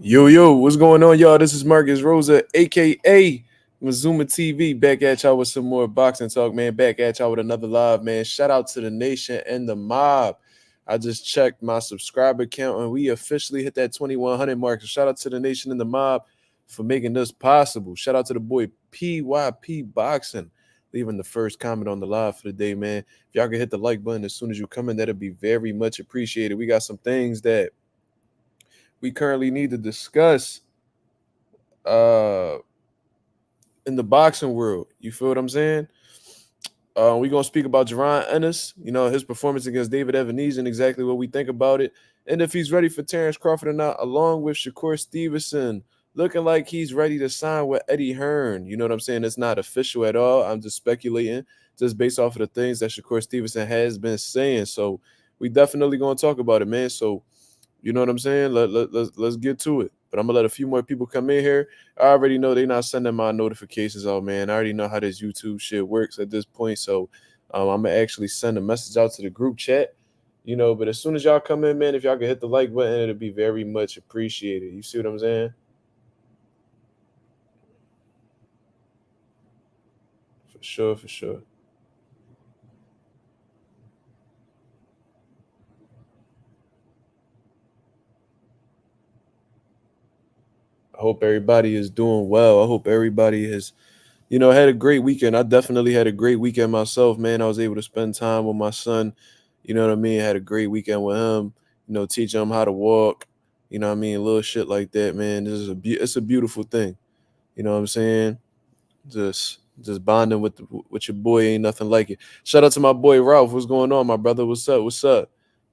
Yo, what's going on, y'all? This is Marcus Rosa, aka Mazuma TV, back at y'all with some more boxing talk, man. Back at y'all with another live, man. Shout out to the nation and the mob. I just checked my subscriber count and we officially hit that 2,100 mark. So shout out to the nation and the mob for making this possible. Shout out to the boy PYP Boxing, leaving the first comment on the live for the day, man. If y'all can hit the like button as soon as you come in, that'd be very much appreciated. We got some things that we currently need to discuss uh in the boxing world. You feel what I'm saying? We're gonna speak about Jon Ennis, his performance against David Evans and exactly what we think about it. And if he's ready for Terence Crawford or not, along with Shakur Stevenson, looking like he's ready to sign with Eddie Hearn. You know what I'm saying? It's not official at all. I'm just speculating, just based off of the things that Shakur Stevenson has been saying. So we definitely gonna talk about it, man. So you know what I'm saying? Let's get to it. But I'm gonna let a few more people come in here. I already know they're not sending my notifications out, man. I already know how this YouTube shit works at this point. So I'm gonna actually send a message out to the group chat. But as soon as y'all come in, man, if y'all can hit the like button, it'll be very much appreciated. You see what I'm saying? For sure, for sure. I hope everybody is doing well. I hope everybody has had a great weekend. I definitely had a great weekend myself, man. I was able to spend time with my son. You know what I mean? Had a great weekend with him. Teaching him how to walk. You know what I mean? Little shit like that, man. This is it's a beautiful thing. You know what I'm saying? Just bonding with your boy ain't nothing like it. Shout out to my boy Ralph. What's going on, my brother? What's up? What's up?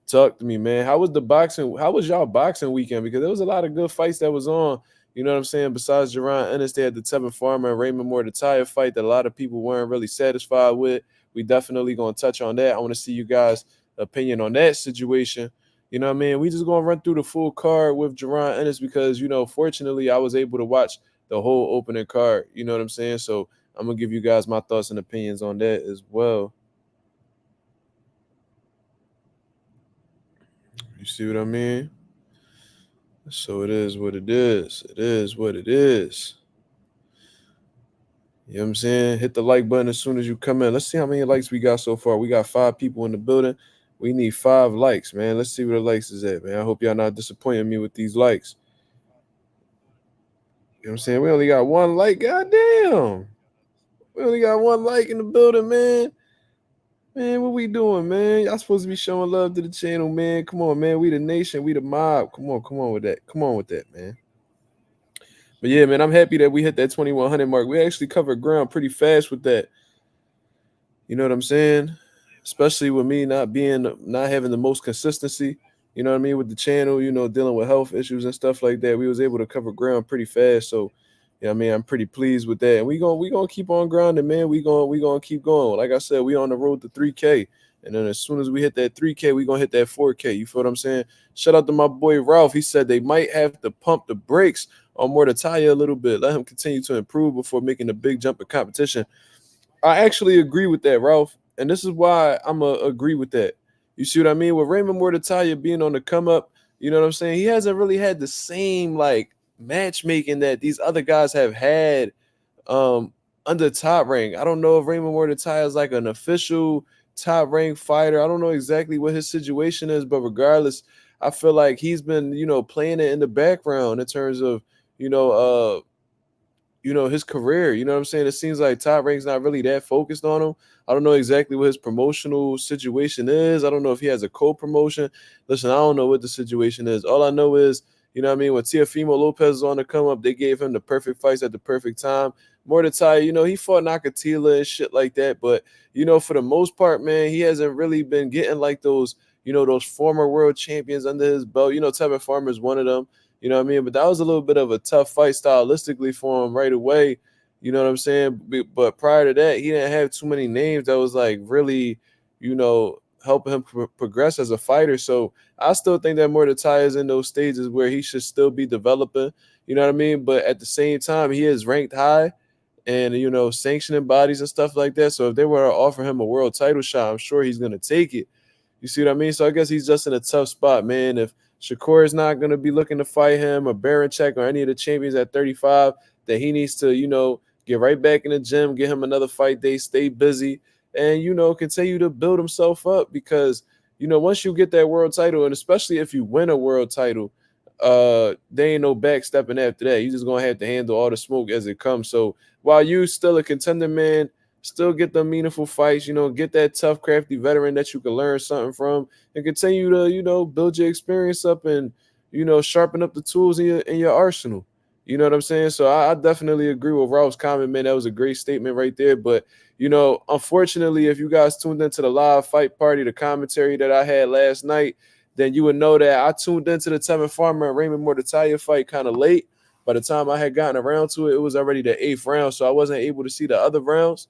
Talk to me, man. How was the boxing? How was y'all boxing weekend? Because there was a lot of good fights that was on. You know what I'm saying? Besides Jon Andis, they had the Tevin Farmer and Raymond Mortaya fight that a lot of people weren't really satisfied with. We definitely gonna touch on that. I want to see you guys' opinion on that situation. You know what I mean? We just gonna run through the full card with Jon Andis because fortunately, I was able to watch the whole opening card. You know what I'm saying? So I'm gonna give you guys my thoughts and opinions on that as well. You see what I mean? So it is what it is. It is what it is. You know what I'm saying? Hit the like button as soon as you come in. Let's see how many likes we got so far. We got 5 people in the building. We need 5 likes, man. Let's see where the likes is at, man. I hope y'all not disappointing me with these likes. You know what I'm saying? We only got 1 like. Goddamn. We only got 1 like in the building, man. Man, what we doing, man? Y'all supposed to be showing love to the channel, man. Come on, man. We the nation. We the mob. Come on with that. Come on with that, man. But yeah, man, I'm happy that we hit that 2,100 mark. We actually covered ground pretty fast with that. You know what I'm saying? Especially with me not having the most consistency. You know what I mean, with the channel. Dealing with health issues and stuff like that. We was able to cover ground pretty fast. So, I mean, I'm pretty pleased with that. And we gonna keep on grinding, man. We gonna keep going. Like I said, we on the road to 3K. And then as soon as we hit that 3K, we gonna hit that 4K. You feel what I'm saying? Shout out to my boy Ralph. He said they might have to pump the brakes on Mortaya a little bit. Let him continue to improve before making a big jump in competition. I actually agree with that, Ralph. And this is why I'm going to agree with that. You see what I mean? With Raymond Mortaya being on the come up, you know what I'm saying? He hasn't really had the same like matchmaking that these other guys have had um under Top Rank. I don't know if Raymond Mortaya is like an official Top Rank fighter. I don't know exactly what his situation is, but regardless, I feel like he's been, playing it in the background in terms of, you know, his career. You know what I'm saying? It seems like Top Rank's not really that focused on him. I don't know exactly what his promotional situation is. I don't know if he has a co-promotion. Listen, I don't know what the situation is. All I know is, you know what I mean, when Teofimo Lopez is on the come up, they gave him the perfect fights at the perfect time. Mordecai, he fought Nakatila and shit like that. But, for the most part, man, he hasn't really been getting like those, those former world champions under his belt. Tevin Farmer is one of them. You know what I mean? But that was a little bit of a tough fight stylistically for him right away. You know what I'm saying? But prior to that, he didn't have too many names that was like really, helping him progress as a fighter. So I still think that Mordecai is in those stages where he should still be developing. You know what I mean? But at the same time, he is ranked high and, sanctioning bodies and stuff like that. So if they were to offer him a world title shot, I'm sure he's going to take it. You see what I mean? So I guess he's just in a tough spot, man. If Shakur is not going to be looking to fight him, or Baranchek, or any of the champions at 35, that he needs to, get right back in the gym, get him another fight day, stay busy, and, continue to build himself up. Because, once you get that world title, and especially if you win a world title, there ain't no backstepping after that. You just gonna have to handle all the smoke as it comes. So while you still a contender, man, still get the meaningful fights, get that tough, crafty veteran that you can learn something from, and continue to, build your experience up, and, sharpen up the tools in your arsenal. You know what I'm saying? So I definitely agree with Ralph's comment, man. That was a great statement right there. But, unfortunately, if you guys tuned into the live fight party, the commentary that I had last night, then you would know that I tuned into the Tevin Farmer and Raymond Mortitalia fight kind of late. By the time I had gotten around to it, it was already the 8th round, so I wasn't able to see the other rounds.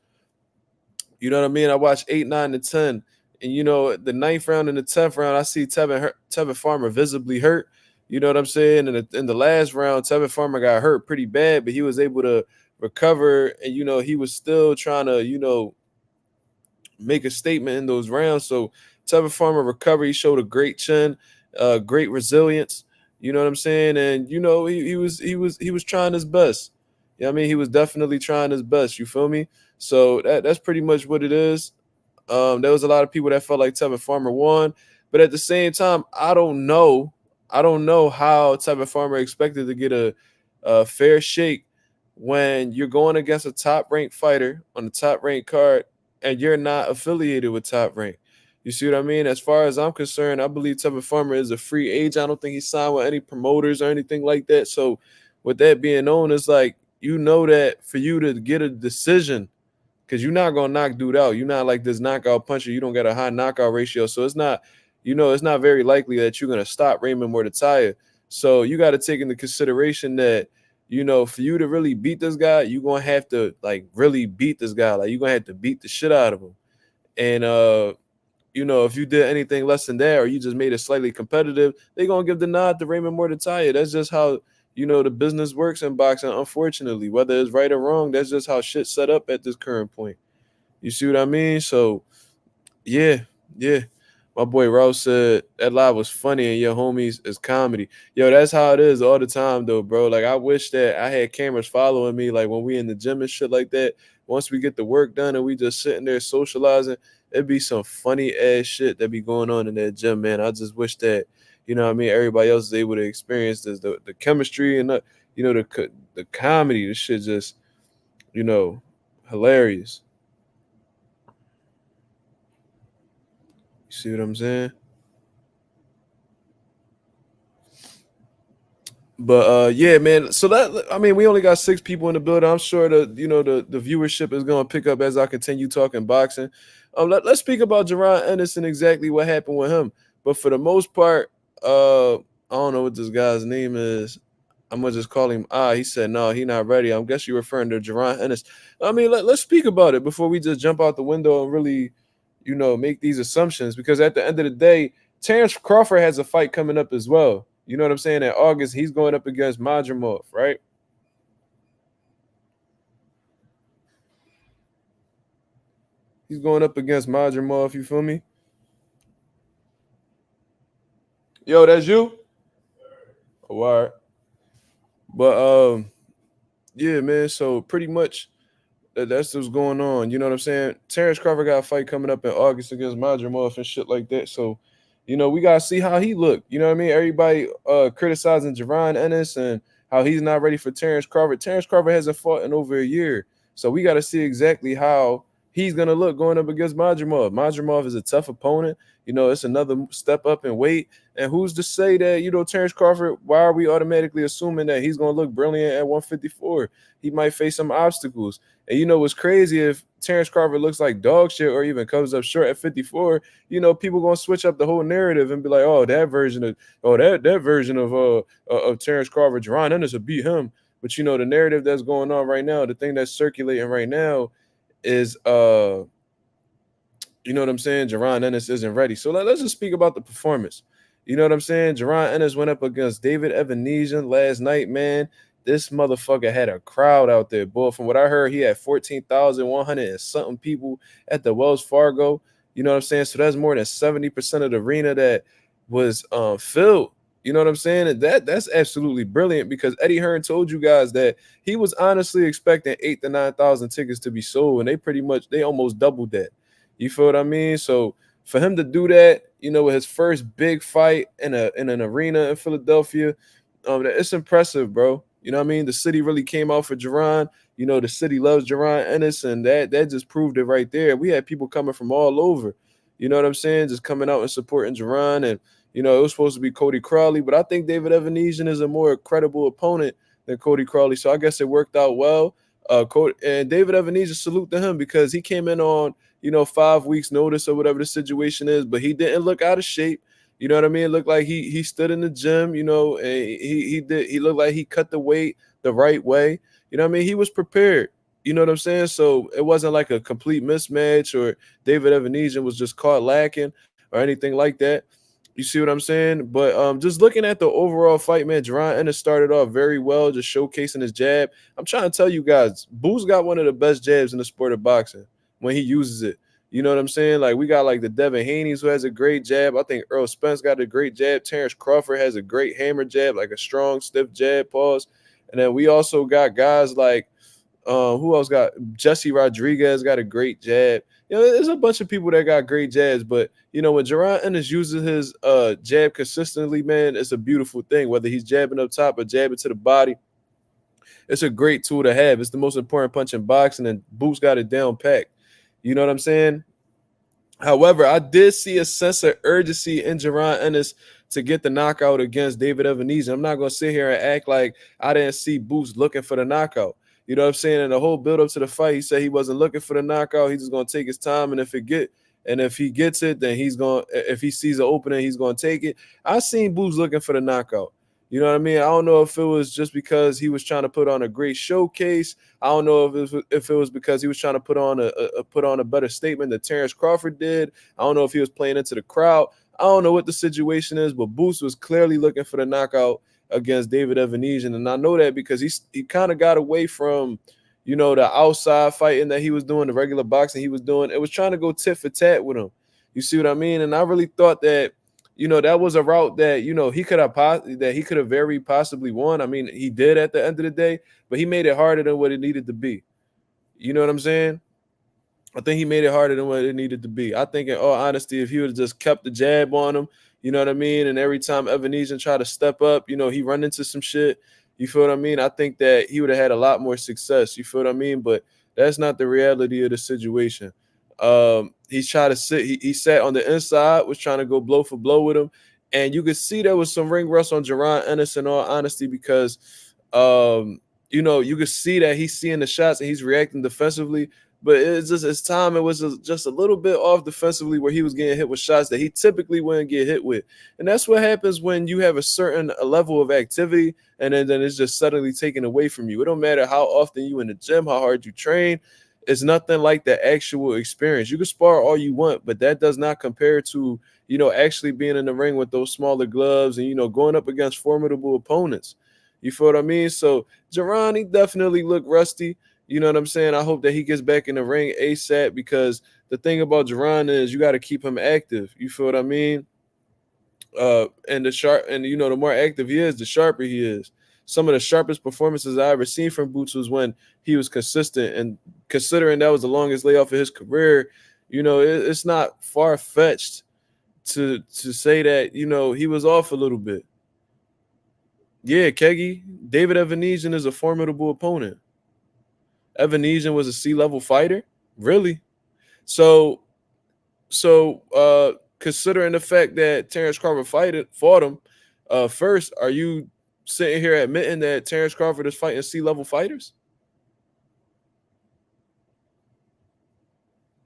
You know what I mean? I watched 8, 9, and 10. And, the 9th round and the 10th round, I see Tevin Farmer visibly hurt. You know what I'm saying? In the last round, Tevin Farmer got hurt pretty bad, but he was able to recover. And, he was still trying to, make a statement in those rounds. So Tevin Farmer recovered. He showed a great chin, great resilience. You know what I'm saying? And, he was trying his best. Yeah, I mean, he was definitely trying his best. You feel me? So that's pretty much what it is. There was a lot of people that felt like Tevin Farmer won, but at the same time, I don't know. I don't know how Tevin Farmer expected to get a fair shake when you're going against a top-ranked fighter on the top-ranked card and you're not affiliated with Top Rank. You see what I mean? As far as I'm concerned, I believe Tevin Farmer is a free agent. I don't think he signed with any promoters or anything like that. So with that being known, it's like, that for you to get a decision, because you're not gonna knock dude out. You're not like this knockout puncher. You don't get a high knockout ratio. So it's not, it's not very likely that you're gonna stop Raymond Mortitalia. So you got to take into consideration that, for you to really beat this guy, you're gonna have to like really beat this guy. Like, you're gonna have to beat the shit out of him. And if you did anything less than that, or you just made it slightly competitive, they're gonna give the nod to Raymond Mortitalia. That's just how the business works in boxing, unfortunately. Whether it's right or wrong, that's just how shit's set up at this current point. You see what I mean? So, yeah. My boy Rouse said that live was funny and your homies is comedy. Yo, that's how it is all the time, though, bro. Like, I wish that I had cameras following me, like, when we in the gym and shit like that. Once we get the work done and we just sitting there socializing, it'd be some funny-ass shit that be going on in that gym, man. I just wish that, what I mean, everybody else is able to experience this, the chemistry and, the comedy. This shit just, hilarious. You see what I'm saying? But yeah, man. So that, I mean, we only got 6 people in the building. I'm sure the viewership is gonna pick up as I continue talking boxing. Let's speak about Jon Andis and exactly what happened with him. But for the most part, I don't know what this guy's name is. I'm gonna just call him He said no, he not ready. I guess you're referring to Jon Andis. I mean, let's speak about it before we just jump out the window and really, make these assumptions. Because at the end of the day, Terence Crawford has a fight coming up as well. You know what I'm saying? In August, he's going up against Morth, right? He's going up against Morth, you feel me? Yo, that's you? Oh, all right. But yeah, man. So pretty much that's what's going on. You know what I'm saying? Terence Crawford got a fight coming up in August against Morth and shit like that. So, we gotta see how he look. You know what I mean? Everybody criticizing Jon Ennis and how he's not ready for Terence Crawford. Terence Crawford hasn't fought in over a year. So we gotta see exactly how he's gonna look going up against Morth. Morth is a tough opponent. It's another step up in weight. And who's to say that, Terence Crawford, why are we automatically assuming that he's gonna look brilliant at 154? He might face some obstacles. And what's crazy, if Terence Crawford looks like dog shit or even comes up short at 54, people gonna switch up the whole narrative and be like, oh, that version of Terence Crawford, Jon Anderson will beat him. But the narrative that's going on right now, the thing that's circulating right now is you know what I'm saying? Jon Ennis isn't ready. So let's just speak about the performance. You know what I'm saying? Jon Ennis went up against David Evanesian last night, man. This motherfucker had a crowd out there, boy. From what I heard, he had 14,100 and something people at the Wells Fargo. You know what I'm saying? So that's more than 70% of the arena that was filled. You know what I'm saying? And that's absolutely brilliant because Eddie Hearn told you guys that he was honestly expecting 8 to 9 thousand tickets to be sold, and they almost doubled that. You feel what I mean? So for him to do that, with his first big fight in an arena in Philadelphia, it's impressive, bro. You know what I mean? The city really came out for Geron. The city loves Jon Andis, and that just proved it right there. We had people coming from all over. You know what I'm saying? Just coming out and supporting Geron. And it was supposed to be Cody Crowley, but I think David Evanesian is a more credible opponent than Cody Crowley. So I guess it worked out well. Cody and David Evanesian, salute to him because he came in on 5 weeks notice or whatever the situation is, but he didn't look out of shape. You know what I mean? It looked like he stood in the gym, and he looked like he cut the weight the right way. You know what I mean? He was prepared. You know what I'm saying? So it wasn't like a complete mismatch or David Evanesian was just caught lacking or anything like that. You see what I'm saying? But just looking at the overall fight, man, Jon Anderson started off very well, just showcasing his jab. I'm trying to tell you guys, Boo's got one of the best jabs in the sport of boxing when he uses it. You know what I'm saying? Like we got like the Devin Haney's who has a great jab. I think Earl Spence got a great jab. Terence Crawford has a great hammer jab, like a strong, stiff jab, pause. And then we also got guys like who else got Jesse Rodriguez got a great jab. There's a bunch of people that got great jabs, but when Jaron Ennis uses his jab consistently, man, it's a beautiful thing. Whether he's jabbing up top or jabbing to the body, it's a great tool to have. It's the most important punch in boxing, and Boots got it down packed. You know what I'm saying? However, I did see a sense of urgency in Jaron Ennis to get the knockout against David Evanesian. I'm not going to sit here and act like I didn't see Boots looking for the knockout. You know what I'm saying? And the whole build up to the fight, he said he wasn't looking for the knockout. He's just going to take his time, and if he gets it, then if he sees an opening, he's going to take it. I seen Boots looking for the knockout. You know what I mean? I don't know if it was just because he was trying to put on a great showcase. I don't know if it was because he was trying to put on a better statement that Terence Crawford did. I don't know if he was playing into the crowd. I don't know what the situation is, but Boots was clearly looking for the knockout against David Evanesian, and I know that because he kind of got away from the outside fighting that he was doing, the regular boxing he was doing. It was trying to go tit for tat with him. You see what I mean? And I really thought that that was a route that he could have very possibly won. I mean, he did at the end of the day, but he made it harder than what it needed to be. You know what I'm saying? I think he made it harder than what it needed to be. I think, in all honesty, if he would have just kept the jab on him, you know what I mean, and every time Evanesian tried to step up, he run into some shit. You feel what I mean? I think that he would have had a lot more success. You feel what I mean? But that's not the reality of the situation. He's trying to sit. He sat on the inside, was trying to go blow for blow with him, and you could see there was some ring rust on Jon Anderson. In all honesty, because you could see that he's seeing the shots and he's reacting defensively. But it's just his time. It was just a little bit off defensively where he was getting hit with shots that he typically wouldn't get hit with. And that's what happens when you have a certain level of activity and then it's just suddenly taken away from you. It don't matter how often you in the gym, how hard you train. It's nothing like the actual experience. You can spar all you want, but that does not compare to, actually being in the ring with those smaller gloves and, going up against formidable opponents. You feel what I mean? So Geron, he definitely looked rusty. You know what I'm saying? I hope that he gets back in the ring ASAP because the thing about Geron is you got to keep him active. You feel what I mean? And the more active he is, the sharper he is. Some of the sharpest performances I ever seen from Boots was when he was consistent. And considering that was the longest layoff of his career, it's not far fetched to say that he was off a little bit. Yeah, Kegi, David Evanesian is a formidable opponent. Evanesian was a C-level fighter? Really? So considering the fact that Terence Crawford fought him, first, are you sitting here admitting that Terence Crawford is fighting C-level fighters?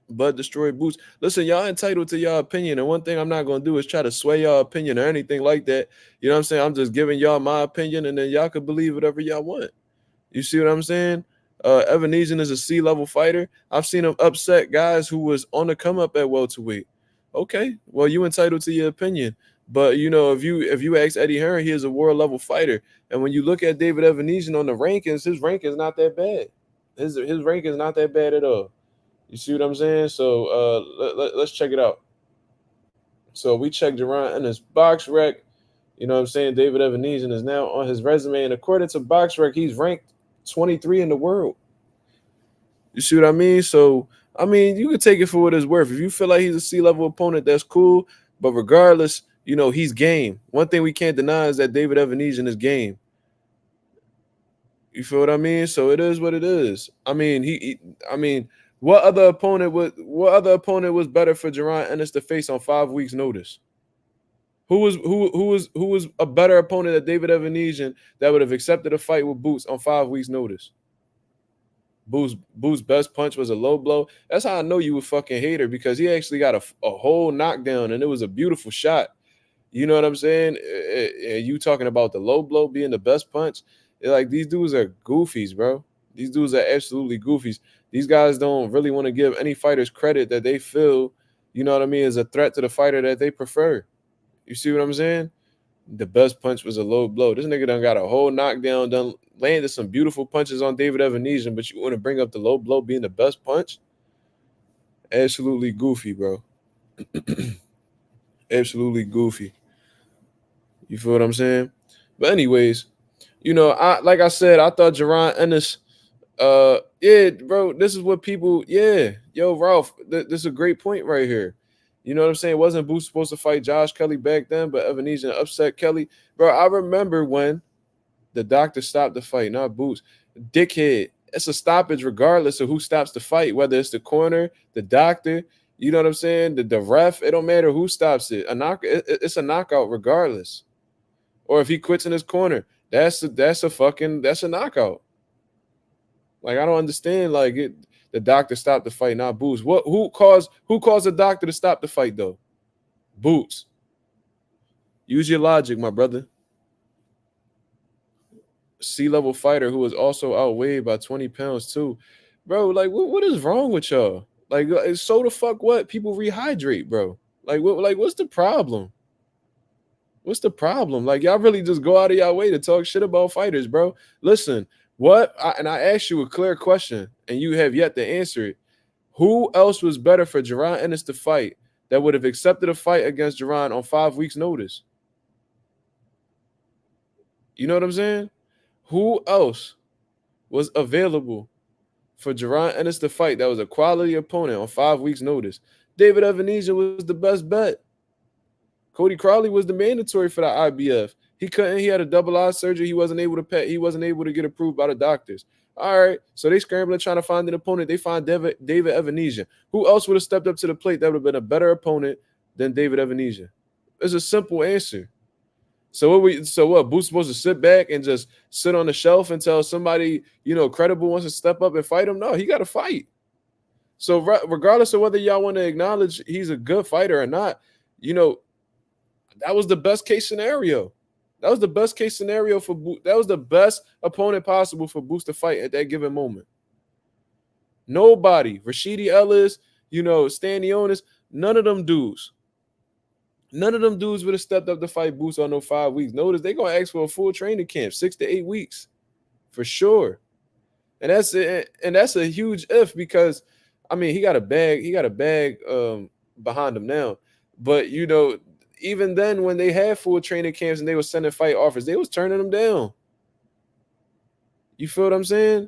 But destroyed Boots. Listen, y'all entitled to y'all opinion, and one thing I'm not gonna do is try to sway y'all opinion or anything like that. You know what I'm saying? I'm just giving y'all my opinion, and then y'all can believe whatever y'all want. You see what I'm saying? Evanesian is a C-level fighter. I've seen him upset guys who was on the come up at welterweight. Okay, well, you entitled to your opinion. But if you ask Eddie Hearn, he is a world level fighter. And when you look at David Evanesian on the rankings, his rank is not that bad. His rank is not that bad at all. You see what I'm saying? So let's check it out. So we checked Jaron in his box rec. You know what I'm saying? David Evanesian is now on his resume, and according to BoxRec, he's ranked 23 in the world. You see what I mean? So, I mean, you can take it for what it's worth. If you feel like he's a C-level opponent, that's cool. But regardless, he's game. One thing we can't deny is that David Evanesian is game. You feel what I mean? So it is what it is. I mean, I mean, what other opponent was better for Jon Andis to face on 5 weeks' notice? Who was a better opponent than David Evanesian that would have accepted a fight with Boots on 5 weeks' notice? Boots' best punch was a low blow. That's how I know you a fucking hater, because he actually got a whole knockdown and it was a beautiful shot. You know what I'm saying? And you talking about the low blow being the best punch? Like, these dudes are goofies, bro. These dudes are absolutely goofies. These guys don't really want to give any fighters credit that they feel, you know what I mean, is a threat to the fighter that they prefer. You see what I'm saying? The best punch was a low blow. This nigga done got a whole knockdown, done landed some beautiful punches on David Evanesian, but you want to bring up the low blow being the best punch? Absolutely goofy, bro. Absolutely goofy. You feel what I'm saying? But anyways, like I said, I thought Jon Ennis, yeah, bro, this is what people, yeah, yo, Ralph, this is a great point right here. You know what I'm saying? Wasn't Boots supposed to fight Josh Kelly back then, but Evanesian upset Kelly? Bro, I remember when the doctor stopped the fight, not Boots. Dickhead. It's a stoppage regardless of who stops the fight, whether it's the corner, the doctor, you know what I'm saying? The ref, it don't matter who stops it. It's a knockout regardless. Or if he quits in his corner, that's a knockout. Like, I don't understand. Like, the doctor stopped the fight, not Boots. Who caused the doctor to stop the fight though? Boots. Use your logic, my brother. C-level fighter who was also outweighed by 20 pounds too. Bro, like, what is wrong with y'all? Like, so the fuck what? People rehydrate, bro. Like, what's the problem? What's the problem? Like, y'all really just go out of y'all way to talk shit about fighters, bro. Listen, and I asked you a clear question, and you have yet to answer it. Who else was better for Jon Andis to fight that would have accepted a fight against Geron on 5 weeks' notice? You know what I'm saying? Who else was available for Jon Andis to fight that was a quality opponent on 5 weeks' notice? David Evanesian was the best bet. Cody Crowley was the mandatory for the IBF. He couldn't. He had a double eye surgery. He wasn't able to pay. He wasn't able to get approved by the doctors. All right, so they scrambling trying to find an opponent. They find David Evanesian. Who else would have stepped up to the plate that would have been a better opponent than David Evanesian? It's a simple answer. So what? Boots supposed to sit back and just sit on the shelf until somebody credible wants to step up and fight him? No, he got to fight. So regardless of whether y'all want to acknowledge he's a good fighter or not, that was the best case scenario. That was the best case scenario for Boots. That was the best opponent possible for Boots to fight at that given moment. Nobody, Rashidi Ellis, Stanionis, none of them dudes. None of them dudes would have stepped up to fight Boots on no 5 weeks. Notice they gonna ask for a full training camp, 6 to 8 weeks, for sure. And that's a huge if, because I mean he got a bag behind him now. But even then, when they had full training camps and they were sending fight offers, they was turning them down. You feel what I'm saying?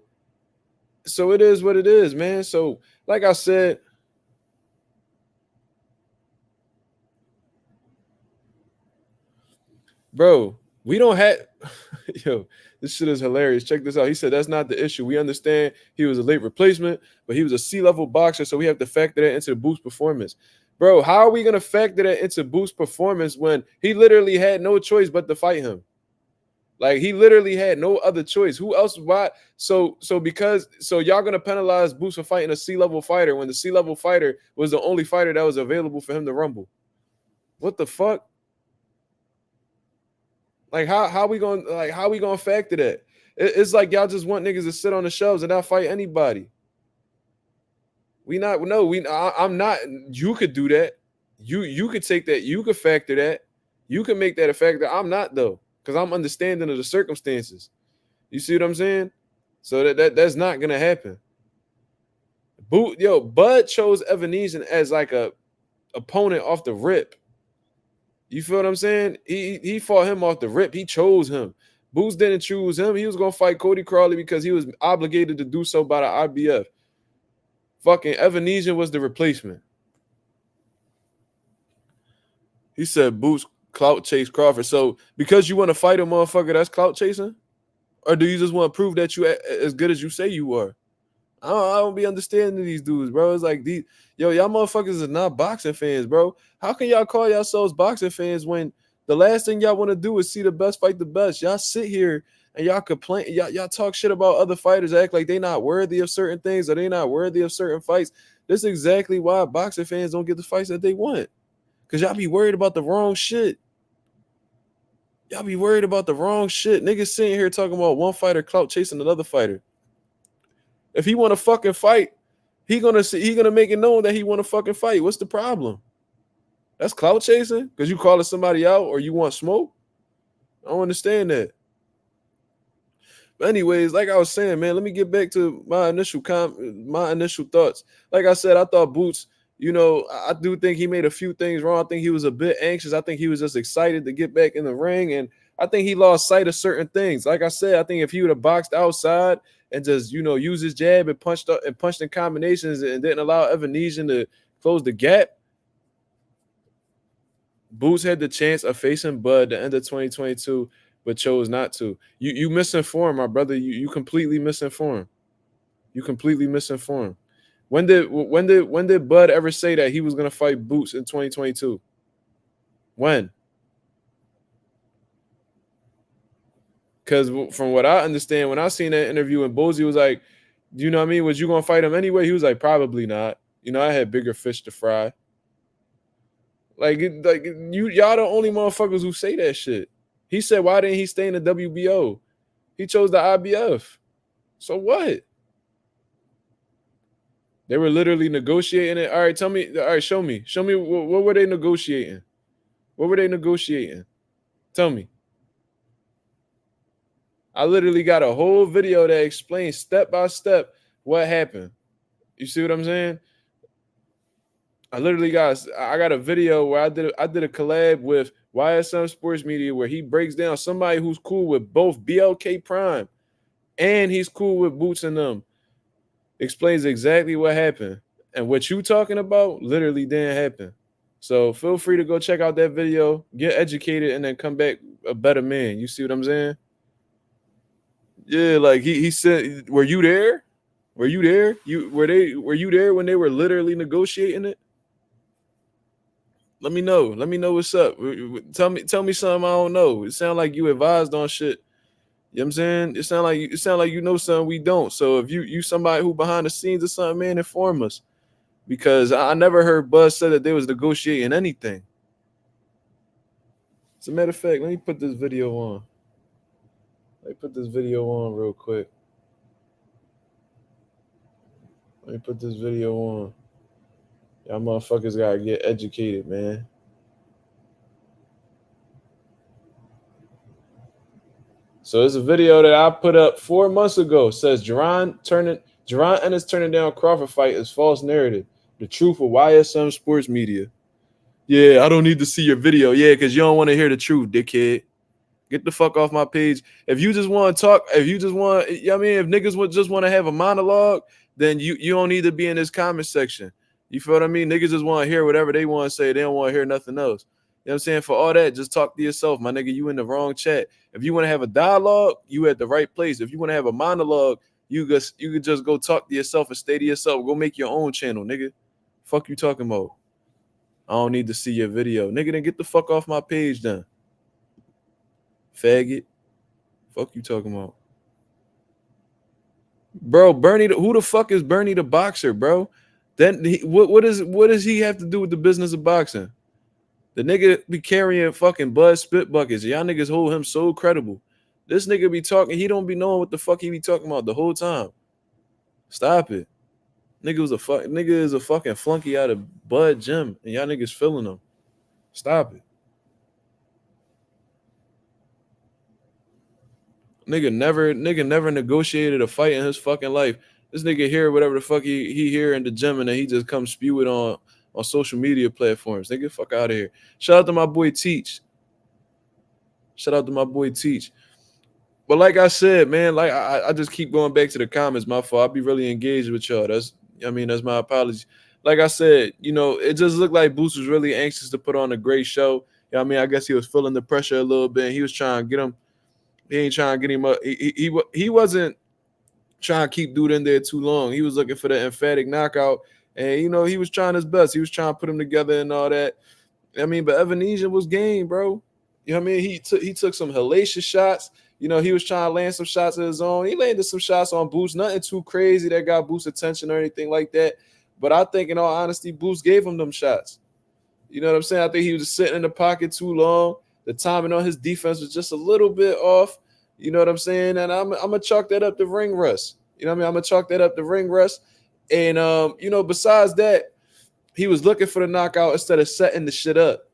So it is what it is, man. So like I said, bro, we don't have yo, this shit is hilarious. Check this out. He said that's not the issue. We understand he was a late replacement, but he was a C-level boxer, so we have to factor that into the Boost performance. Bro, how are we going to factor that into Boost performance when he literally had no choice but to fight him? Like, he literally had no other choice. Who else? Why? So y'all going to penalize Boost for fighting a C-level fighter when the C-level fighter was the only fighter that was available for him to rumble? What the fuck? Like, how we gonna factor that? It's like y'all just want niggas to sit on the shelves and not fight anybody. I'm not. You could do that. You could take that. You could factor that. You can make that a factor. I'm not, though, because I'm understanding of the circumstances. You see what I'm saying? So that's not gonna happen. Bud chose Evanesian as like a opponent off the rip. You feel what I'm saying? He fought him off the rip. He chose him. Boots didn't choose him. He was gonna fight Cody Crawley because he was obligated to do so by the IBF. Fucking Evanesia was the replacement. He said Boots clout chase Crawford. So because you want to fight a motherfucker, that's clout chasing? Or do you just want to prove that you as good as you say you are? I don't be understanding these dudes, bro. It's like y'all motherfuckers is not boxing fans, bro. How can y'all call yourselves boxing fans when the last thing y'all want to do is see the best fight the best? Y'all sit here and y'all complain, y'all talk shit about other fighters, act like they not worthy of certain things or they not worthy of certain fights. This is exactly why boxing fans don't get the fights that they want. Because y'all be worried about the wrong shit. Y'all be worried about the wrong shit. Niggas sitting here talking about one fighter clout chasing another fighter. If he want to fucking fight, he gonna make it known that he want to fucking fight. What's the problem? That's clout chasing because you calling somebody out or you want smoke. I don't understand that. But anyways, like I was saying, man, let me get back to my initial thoughts. Like I said, I thought Boots, I do think he made a few things wrong. I think he was a bit anxious. I think he was just excited to get back in the ring, and I think he lost sight of certain things. Like I said, I think if he would have boxed outside and just used his jab and punched in combinations and didn't allow Evanesia to close the gap, Boots had the chance of facing Bud the end of 2022, but chose not to. You misinformed, my brother. You completely misinformed. You completely misinformed. When did Bud ever say that he was gonna fight Boots in 2022? When? Because from what I understand, when I seen that interview and Bozy was like, you know what I mean? Was you gonna fight him anyway? He was like, probably not. I had bigger fish to fry. Y'all the only motherfuckers who say that shit. He said, why didn't he stay in the WBO? He chose the IBF. So what? They were literally negotiating it. All right, tell me. All right, show me. Show me what were they negotiating? What were they negotiating? Tell me. I literally got a whole video that explains step by step what happened. You see what I'm saying? I got a video where I did a collab with YSM Sports Media where he breaks down somebody who's cool with both BLK Prime and he's cool with Boots and them. Explains exactly what happened. And what you talking about literally didn't happen. So feel free to go check out that video, get educated, and then come back a better man. You see what I'm saying? Yeah, like he said, were you there? Were you there? Were you there when they were literally negotiating it? Let me know. Let me know what's up. Tell me something I don't know. It sounds like you advised on shit. You know what I'm saying? It sound like you know something we don't. So if you somebody who behind the scenes or something, man, inform us. Because I never heard Buzz say that they was negotiating anything. As a matter of fact, let me put this video on. Let me put this video on real quick. Let me put this video on. Y'all motherfuckers gotta get educated, man. So it's a video that I put up 4 months ago. It says Jaron Ennis turning down Crawford fight is false narrative. The truth of YSM Sports Media. Yeah, I don't need to see your video. Yeah, because you don't want to hear the truth, dickhead. Get the fuck off my page. If you just want to talk, if niggas would just want to have a monologue, then you don't need to be in this comment section. You feel what I mean? Niggas just want to hear whatever they want to say. They don't want to hear nothing else. You know what I'm saying? For all that, just talk to yourself, my nigga. You in the wrong chat. If you want to have a dialogue, you at the right place. If you want to have a monologue, you could just go talk to yourself and stay to yourself. Go make your own channel, nigga. Fuck you talking about? I don't need to see your video. Nigga, then get the fuck off my page then. Faggot. Fuck you talking about? Bro, Bernie, who the fuck is Bernie the boxer, bro? Then what does he have to do with the business of boxing? The nigga be carrying fucking Bud spit buckets. Y'all niggas hold him so credible. This nigga be talking, he don't be knowing what the fuck he be talking about the whole time. Stop it. Nigga is a fucking flunky out of Bud gym, and y'all niggas feeling him. Stop it. Nigga never negotiated a fight in his fucking life. This nigga hear whatever the fuck he hear in the gym, and then he just comes spew it on on social media platforms. They get the fuck out of here. Shout out to my boy Teach. Shout out to my boy Teach. But like I said, man, like I just keep going back to the comments. My fault. I'll be really engaged with y'all. That's my apology. Like I said, it just looked like Boots was really anxious to put on a great show. I guess he was feeling the pressure a little bit. He was trying to get him. He ain't trying to get him up. He wasn't trying to keep dude in there too long. He was looking for the emphatic knockout, and he was trying his best. He was trying to put him together and all that. But Evanesia was game, bro. He took some hellacious shots. He was trying to land some shots of his own. He landed some shots on Boots, nothing too crazy that got Boots' attention or anything like that. But I think, in all honesty, Boots gave him them shots. You know what I'm saying? I think he was just sitting in the pocket too long. The timing on his defense was just a little bit off. You know what I'm saying? And I'm gonna chalk that up to ring rust. I'm gonna chalk that up to ring rust. And besides that, he was looking for the knockout instead of setting the shit up.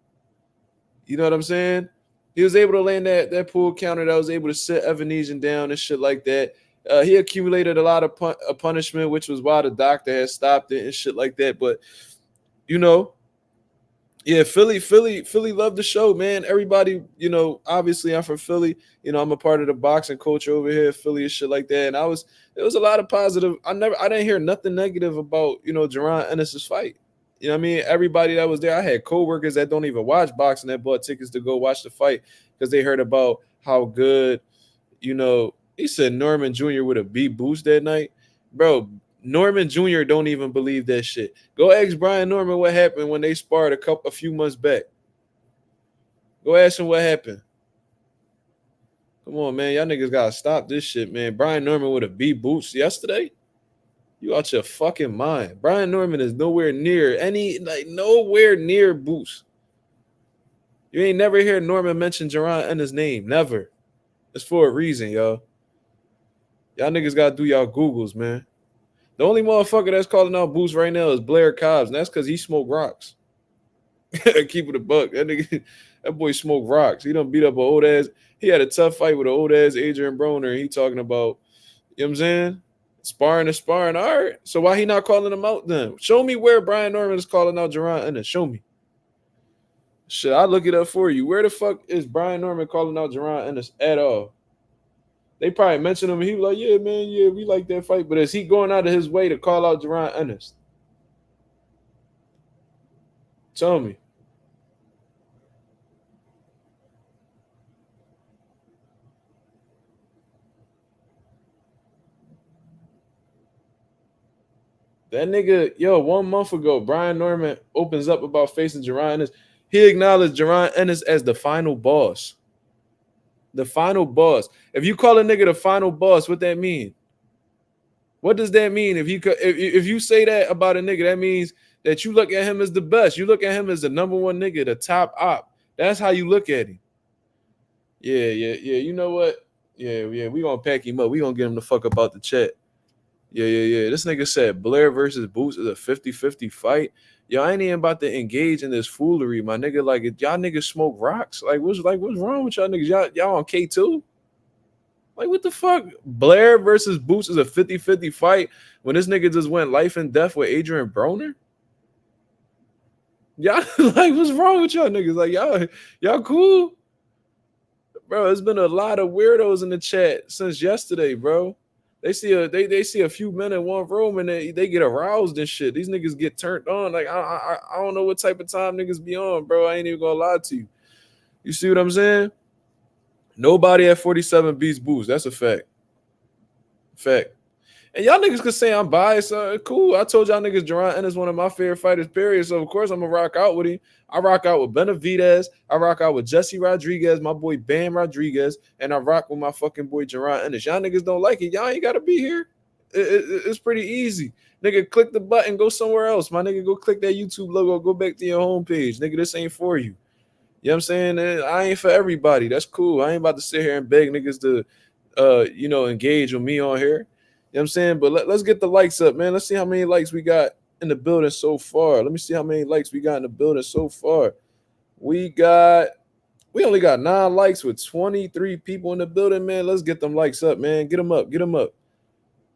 You know what I'm saying? He was able to land that pull counter that was able to sit Evanesian down and shit like that. He accumulated a lot of punishment, which was why the doctor had stopped it and shit like that. But, yeah, Philly loved the show, man. Everybody, obviously I'm from Philly. I'm a part of the boxing culture over here, Philly and shit like that. And there was a lot of positive. I didn't hear nothing negative about, Jaron Ennis' fight. Everybody that was there, I had coworkers that don't even watch boxing that bought tickets to go watch the fight because they heard about how good, he said Norman Jr. would have beat Boost that night. Bro, Norman Jr. don't even believe that shit. Go ask Brian Norman what happened when they sparred a few months back. Go ask him what happened. Come on, man. Y'all niggas gotta stop this shit, man. Brian Norman would have beat Boots yesterday. You out your fucking mind. Brian Norman is nowhere near Boots. You ain't never hear Norman mention Geron in his name. Never. It's for a reason, y'all. Y'all niggas gotta do y'all Googles, man. The only motherfucker that's calling out Boots right now is Blair Cobbs, and that's because he smoked rocks. Keep it a buck. That boy smoked rocks. He done beat up an old ass. He had a tough fight with an old ass Adrian Broner, and he talking about, you know what I'm saying? Sparring is sparring. All right. So why he not calling him out then? Show me where Brian Norman is calling out Jaron Ennis. Show me. Shit, I'll look it up for you. Where the fuck is Brian Norman calling out Jaron Ennis at all? They probably mentioned him and he was like, yeah, man, yeah, we like that fight. But is he going out of his way to call out Jaron Ennis? Tell me. That nigga, 1 month ago, Brian Norman opens up about facing Jaron Ennis. He acknowledged Jaron Ennis as the final boss. The final boss. If you call a nigga the final boss, what that mean? What does that mean? If you say that about a nigga, that means that you look at him as the best. You look at him as the number one nigga, the top op. That's how you look at him. Yeah. You know what? Yeah. We gonna pack him up. We gonna get him the fuck up out the chat. Yeah. This nigga said Blair versus Boots is a 50-50 fight. Yo, I ain't even about to engage in this foolery, my nigga. Like, if y'all niggas smoke rocks, what's wrong with y'all niggas? Y'all on K2? Like, what the fuck? Blair versus Boots is a 50-50 fight when this nigga just went life and death with Adrian Broner? Y'all, what's wrong with y'all niggas? Like, y'all cool? Bro, there's been a lot of weirdos in the chat since yesterday, bro. They see a few men in one room and they get aroused and shit. These niggas get turned on. Like, I don't know what type of time niggas be on, bro. I ain't even gonna lie to you. You see what I'm saying? Nobody at 47 beats Boots. That's a fact. And y'all niggas could say I'm biased. Cool. I told y'all niggas Jaron Ennis is one of my favorite fighters, period. So, of course, I'm going to rock out with him. I rock out with Benavidez. I rock out with Jesse Rodriguez, my boy Bam Rodriguez. And I rock with my fucking boy Jaron Ennis. Y'all niggas don't like it. Y'all ain't got to be here. It's pretty easy. Nigga, click the button. Go somewhere else. My nigga, go click that YouTube logo. Go back to your homepage. Nigga, this ain't for you. You know what I'm saying? I ain't for everybody. That's cool. I ain't about to sit here and beg niggas to, engage with me on here. You know what I'm saying? But let's get the likes up, man. Let's see how many likes we got in the building so far. Let me see how many likes we got in the building so far. We only got 9 likes with 23 people in the building, man. Let's get them likes up, man. Get them up.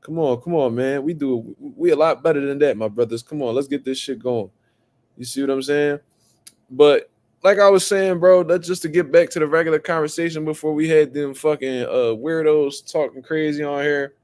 Come on, man. We a lot better than that, my brothers. Come on, let's get this shit going. You see what I'm saying? But like I was saying, bro, that's just to get back to the regular conversation before we had them fucking weirdos talking crazy on here.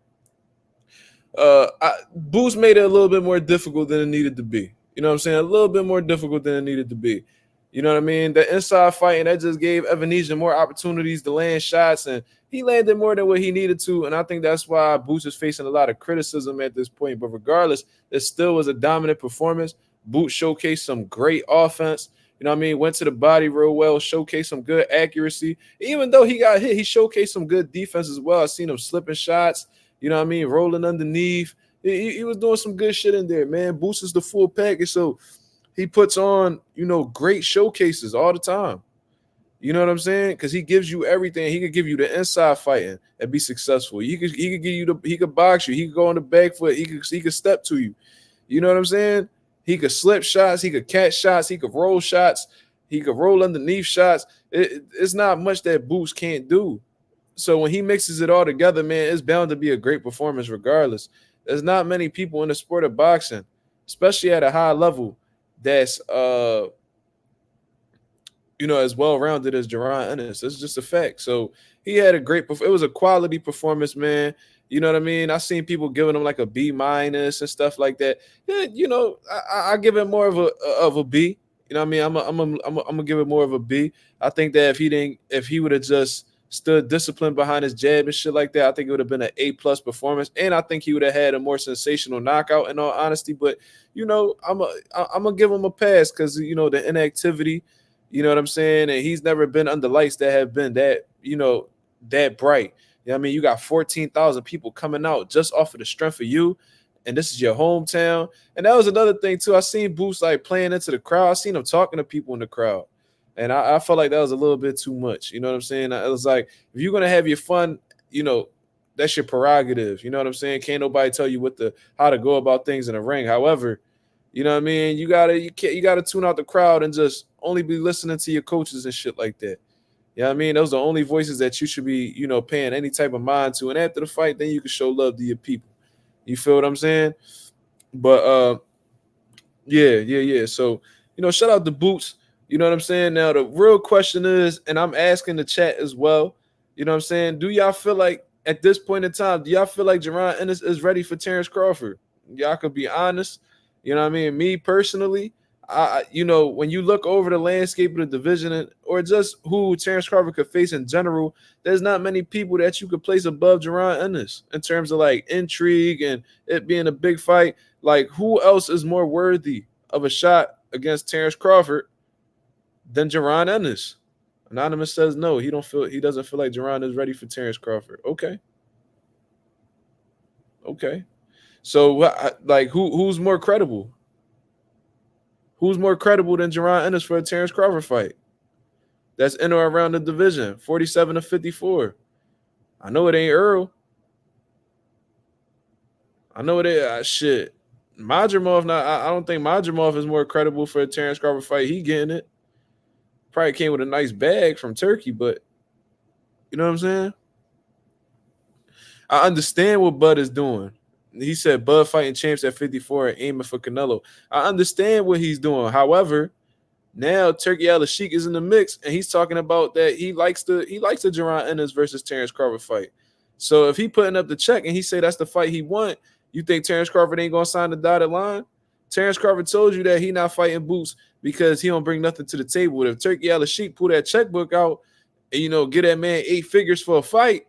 Boost made it a little bit more difficult than it needed to be. You know what I'm saying? A little bit more difficult than it needed to be. You know what I mean? The inside fighting that just gave Evanesia more opportunities to land shots, and he landed more than what he needed to. And I think that's why Boots is facing a lot of criticism at this point. But regardless, it still was a dominant performance. Boots showcased some great offense. You know what I mean? Went to the body real well, showcased some good accuracy. Even though he got hit, he showcased some good defense as well. I seen him slipping shots. You know what I mean? Rolling underneath. He was doing some good shit in there, man. Boost is the full package. So he puts on, great showcases all the time. You know what I'm saying? Because he gives you everything. He could give you the inside fighting and be successful. He could give you he could box you. He could go on the back foot. He could step to you. You know what I'm saying? He could slip shots. He could catch shots. He could roll shots. He could roll underneath shots. It's not much that Boost can't do. So when he mixes it all together, man, it's bound to be a great performance regardless. There's not many people in the sport of boxing, especially at a high level, that's as well-rounded as Jon Andis. That's just a fact. So he had a great it was a quality performance, man. You know what I mean? I seen people giving him like a B- and stuff like that. Yeah, I give it more of a B. You know what I mean? I'm gonna give it more of a B. I think that if he would have just stood disciplined behind his jab and shit like that, I think it would have been an A+ performance. And I think he would have had a more sensational knockout, in all honesty. But I'm gonna give him a pass because the inactivity. You know what I'm saying? And he's never been under lights that have been that bright. You know what I mean? You got 14,000 people coming out just off of the strength of you. And this is your hometown. And that was another thing, too. I seen Boost like playing into the crowd. I seen him talking to people in the crowd. And I felt like that was a little bit too much. You know what I'm saying? It was like, if you're going to have your fun, that's your prerogative. You know what I'm saying? Can't nobody tell you how to go about things in a ring. However, you know what I mean? You gotta tune out the crowd and just only be listening to your coaches and shit like that. You know what I mean? Those are the only voices that you should be, paying any type of mind to. And after the fight, then you can show love to your people. You feel what I'm saying? But yeah. So, shout out to Boots. You know what I'm saying? Now the real question is, and I'm asking the chat as well, you know what I'm saying? Do y'all feel like at this point in time, do y'all feel like Jon Andis is ready for Terence Crawford? Y'all could be honest. You know what I mean? Me personally, when you look over the landscape of the division or just who Terence Crawford could face in general, there's not many people that you could place above Jon Andis in terms of like intrigue and it being a big fight. Like, who else is more worthy of a shot against Terence Crawford than Jon Andis? Anonymous says no. He doesn't feel like Jon is ready for Terence Crawford. Okay. So, like, who's more credible? Who's more credible than Jon Andis for a Terence Crawford fight? That's in or around the division, 47-54. I know it ain't Earl. I know it ain't shit. Madrimov, I don't think Madrimov is more credible for a Terence Crawford fight. He getting it. Probably came with a nice bag from Turkey, but you know what I'm saying? I understand what Bud is doing. He said Bud fighting champs at 54 and aiming for Canelo. I understand what he's doing. However, now Turkey Al-Sheikh is in the mix, and he's talking about that he likes the Jon Andis versus Terence Crawford fight. So if he putting up the check and he say that's the fight he want, you think Terence Crawford ain't gonna sign the dotted line? Terence Crawford told you that he not fighting Boots because he don't bring nothing to the table. If Turkey Al-Sheikh pull that checkbook out and get that man 8 figures for a fight,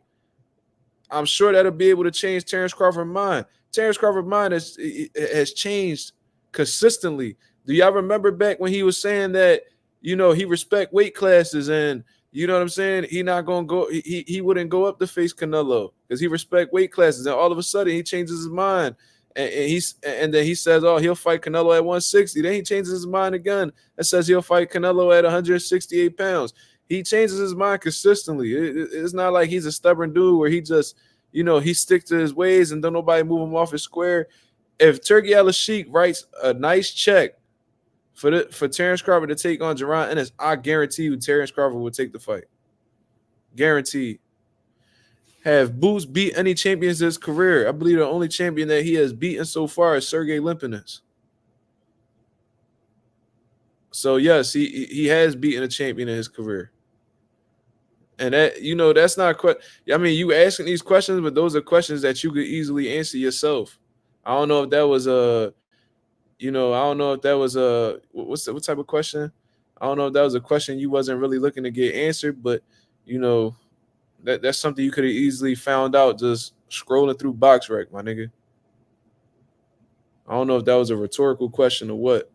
I'm sure that'll be able to change Terence Crawford's mind. Terence Crawford's mind has changed consistently. Do y'all remember back when he was saying that, he respect weight classes and, you know what I'm saying? He not going to go, he wouldn't go up to face Canelo because he respect weight classes. And all of a sudden he changes his mind. And then he says, oh, he'll fight Canelo at 160. Then he changes his mind again and says he'll fight Canelo at 168 pounds. He changes his mind consistently. It's not like he's a stubborn dude where he just, he sticks to his ways and don't nobody move him off his square. If Turkey Al-Sheikh writes a nice check for Terence Crawford to take on Jon Andis, I guarantee you Terence Crawford will take the fight. Guaranteed. Have Boots beat any champions in his career? I believe the only champion that he has beaten so far is Sergey Limpinets. So yes, he has beaten a champion in his career. And that, that's not I mean, you asking these questions, but those are questions that you could easily answer yourself. I don't know if that was I don't know if that was what type of question. I don't know if that was a question you wasn't really looking to get answered, but you know that's something you could have easily found out just scrolling through BoxRec, my nigga. I don't know if that was a rhetorical question or what.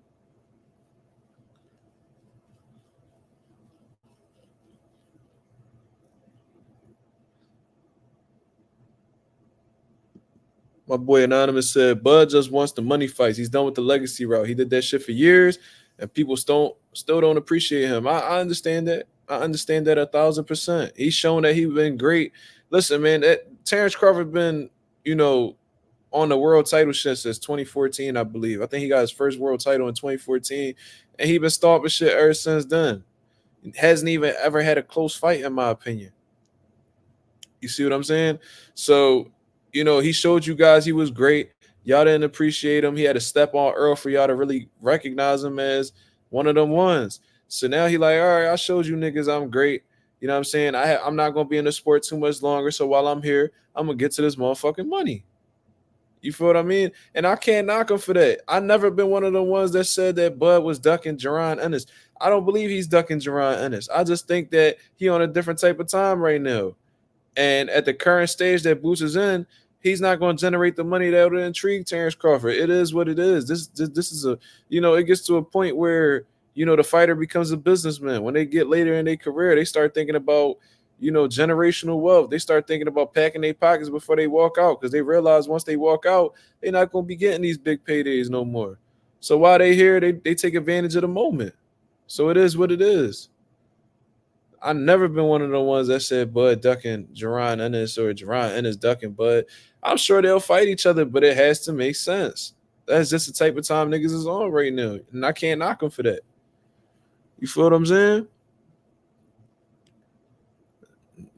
My boy Anonymous said, Bud just wants the money fights. He's done with the legacy route. He did that shit for years, and people still don't appreciate him. I understand that. I understand that 1,000%. He's shown that he's been great. Listen, man, that Terence Crawford been, you know, on the world title shit since 2014, I believe. I think he got his first world title in 2014, and he been stomping shit ever since then. Hasn't even ever had a close fight, in my opinion. You see what I'm saying? So, he showed you guys he was great. Y'all didn't appreciate him. He had to step on Earl for y'all to really recognize him as one of them ones. So now he like, all right, I showed you niggas I'm great. You know what I'm saying? I'm not gonna be in the sport too much longer. So while I'm here, I'm gonna get to this motherfucking money. You feel what I mean? And I can't knock him for that. I never been one of the ones that said that Bud was ducking Jaron Ennis. I don't believe he's ducking Jaron Ennis. I just think that he on a different type of time right now. And at the current stage that Boots is in, he's not going to generate the money that would intrigue Terence Crawford. It is what it is. This is it gets to a point where the fighter becomes a businessman. When they get later in their career, they start thinking about generational wealth. They start thinking about packing their pockets before they walk out because they realize once they walk out, they're not going to be getting these big paydays no more. So while they here, they take advantage of the moment. So it is what it is. I've never been one of the ones that said Bud ducking Geron Ennis or Geron Ennis ducking Bud. I'm sure they'll fight each other, but it has to make sense. That's just the type of time niggas is on right now, and I can't knock them for that. You feel what I'm saying?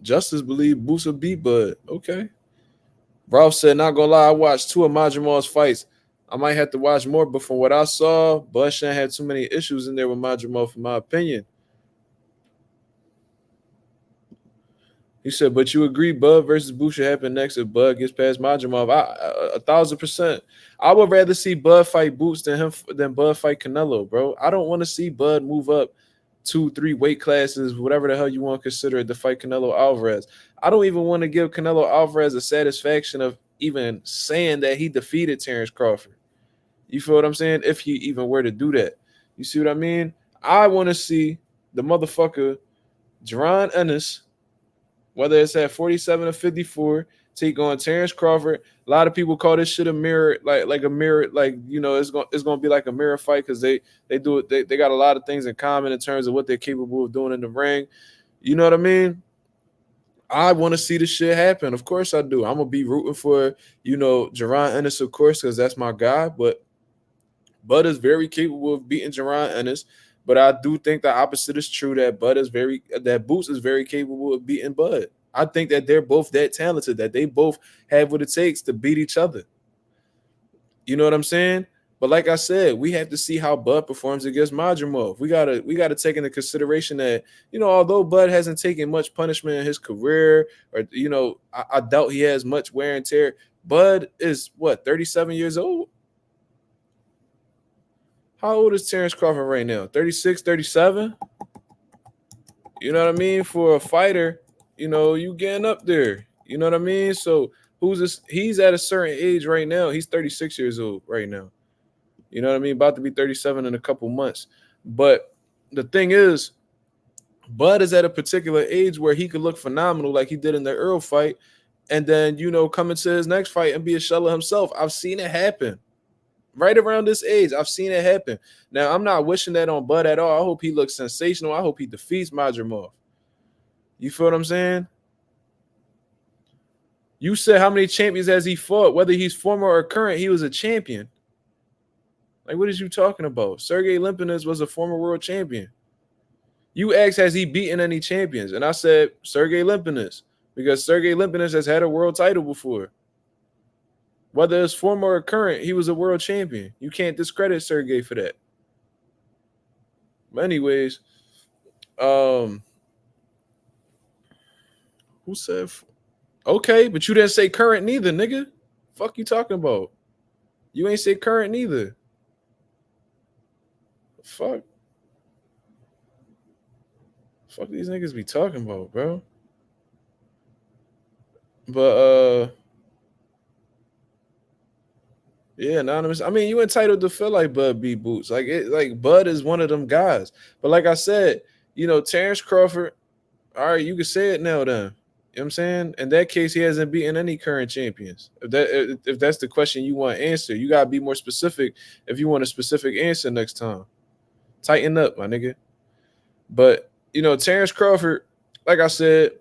Justice believe Boots will beat Bud. Okay. Ralph said, not gonna lie, I watched 2 of Majamal's fights. I might have to watch more, but from what I saw, Bud Shan had too many issues in there with Majamal, for my opinion. He said, but you agree Bud versus Boots should happen next if Bud gets past Majimov. 1,000%. I would rather see Bud fight Boots than Bud fight Canelo, bro. I don't want to see Bud move up 2-3 weight classes, whatever the hell you want to consider it, to fight Canelo Alvarez. I don't even want to give Canelo Alvarez the satisfaction of even saying that he defeated Terence Crawford. You feel what I'm saying? If he even were to do that. You see what I mean? I want to see the motherfucker Jon Andis, whether it's at 47 or 54, take on Terence Crawford. A lot of people call this shit a mirror, like a mirror, it's gonna be like a mirror fight because they do it. They got a lot of things in common in terms of what they're capable of doing in the ring. You know what I mean? I want to see this shit happen. Of course I do. I'm gonna be rooting for Jaron Ennis, of course, because that's my guy. But Bud is very capable of beating Jaron Ennis. But I do think the opposite is true, that Boots is very capable of beating Bud. I think that they're both that talented, that they both have what it takes to beat each other. You know what I'm saying? But like I said, we have to see how Bud performs against Madrimov. We gotta take into consideration that, although Bud hasn't taken much punishment in his career, or I doubt he has much wear and tear. Bud is what, 37 years old? How old is Terence Crawford right now? 36, 37? You know what I mean? For a fighter, you getting up there. You know what I mean? So who's this? He's at a certain age right now. He's 36 years old right now. You know what I mean? About to be 37 in a couple months. But the thing is, Bud is at a particular age where he could look phenomenal like he did in the Earl fight. And then, come into his next fight and be a shell of himself. I've seen it happen. Right around this age, I've seen it happen. Now, I'm not wishing that on Bud at all. I hope he looks sensational. I hope he defeats Madrimov. You feel what I'm saying? You said how many champions has he fought? Whether he's former or current, he was a champion. Like, what is you talking about? Sergey Limpinus was a former world champion. You asked, has he beaten any champions? And I said, Sergey Limpinus, because Sergey Limpinus has had a world title before. Whether it's former or current, he was a world champion. You can't discredit Sergey for that. But anyways, um, who said okay? But you didn't say current neither, nigga. Fuck you talking about? You ain't say current neither. Fuck, fuck these niggas be talking about, bro. But yeah, anonymous. I mean, you entitled to feel like Bud beat Boots. Like it, like Bud is one of them guys. But like I said, Terence Crawford. All right, you can say it now. Then you know what I'm saying. In that case, he hasn't beaten any current champions. If that's the question you want to answer, you gotta be more specific. If you want a specific answer next time, tighten up, my nigga. But Terence Crawford, like I said,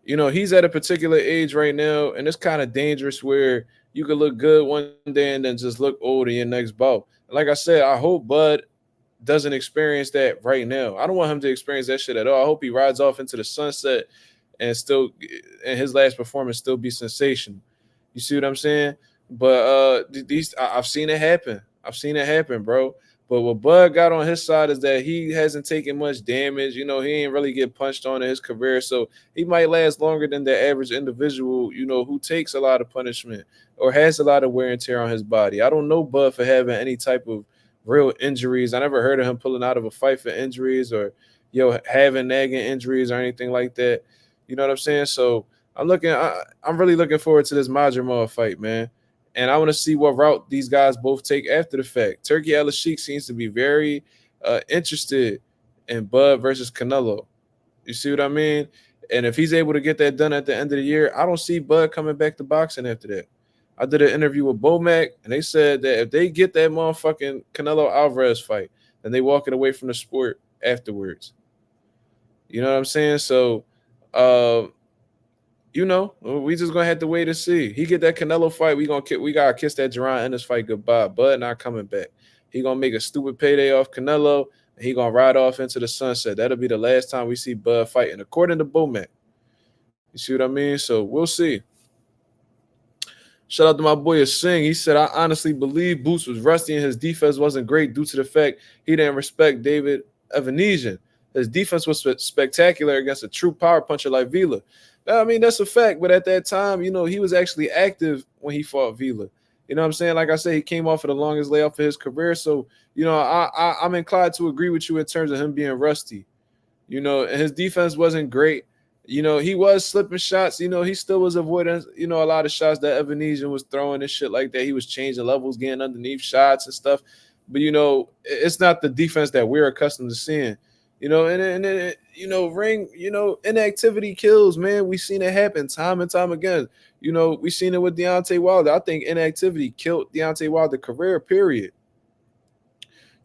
he's at a particular age right now, and it's kind of dangerous where you could look good one day and then just look old in your next bout. And like I said, I hope Bud doesn't experience that right now. I don't want him to experience that shit at all. I hope he rides off into the sunset and his last performance still be sensational. You see what I'm saying? But I've seen it happen. I've seen it happen, bro. But what Bud got on his side is that he hasn't taken much damage. He ain't really get punched on in his career. So he might last longer than the average individual, who takes a lot of punishment or has a lot of wear and tear on his body. I don't know Bud for having any type of real injuries. I never heard of him pulling out of a fight for injuries or, having nagging injuries or anything like that. You know what I'm saying? So I'm really looking forward to this MarkMazuma fight, man. And I want to see what route these guys both take after the fact. Turkey Al Sheikh seems to be very interested in Bud versus Canelo. You see what I mean? And if he's able to get that done at the end of the year, I don't see Bud coming back to boxing after that. I did an interview with Bomac, and they said that if they get that motherfucking Canelo Alvarez fight, then they walking away from the sport afterwards. You know what I'm saying? So, we just gonna have to wait and see. He get that Canelo fight, we gotta kiss that Jaron Ennis fight goodbye. Bud not coming back. He gonna make a stupid payday off Canelo, and he gonna ride off into the sunset. That'll be the last time we see Bud fighting, according to Bomac. You see what I mean? So we'll see. Shout out to my boy Singh. He said, I honestly believe Boots was rusty and his defense wasn't great due to the fact he didn't respect David Evanesian. His defense was spectacular against a true power puncher like Vila. I mean, that's a fact. But at that time, he was actually active when he fought Vila. You know what I'm saying? Like I said, he came off of the longest layoff of his career. So, I'm inclined to agree with you in terms of him being rusty. And his defense wasn't great. He was slipping shots. He still was avoiding, a lot of shots that Evanesian was throwing and shit like that. He was changing levels, getting underneath shots and stuff. But, it's not the defense that we're accustomed to seeing. Inactivity kills, man. We've seen it happen time and time again. We've seen it with Deontay Wilder. I think inactivity killed Deontay Wilder's career, period.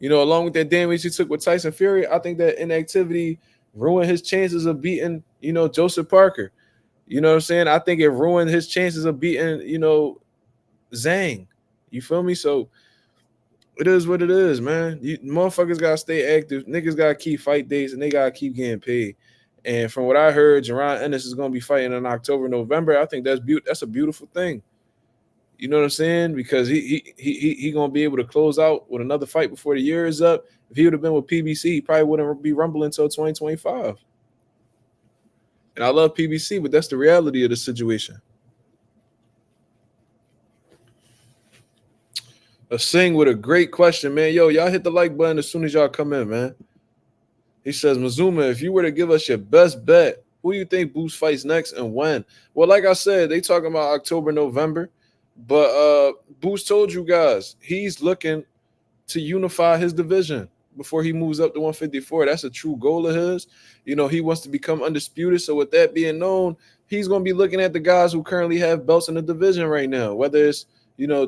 Along with that damage he took with Tyson Fury, I think that inactivity ruined his chances of beating, Joseph Parker. You know what I'm saying? I think it ruined his chances of beating, Zhang. You feel me? So it is what it is, man. Motherfuckers gotta stay active. Niggas gotta keep fight dates and they gotta keep getting paid. And from what I heard, Jon Andis is gonna be fighting in October, November. I think that's a beautiful thing. You know what I'm saying? Because he gonna be able to close out with another fight before the year is up. If he would have been with PBC, he probably wouldn't be rumbling until 2025. And I love PBC, but that's the reality of the situation. A Sing with a great question, man. Yo, y'all hit the like button as soon as y'all come in, man. He says, Mazuma, if you were to give us your best bet, who do you think Boots fights next and when? Well, like I said, they talking about October, November. But Boots told you guys he's looking to unify his division before he moves up to 154. That's a true goal of his. He wants to become undisputed. So with that being known, he's going to be looking at the guys who currently have belts in the division right now, whether it's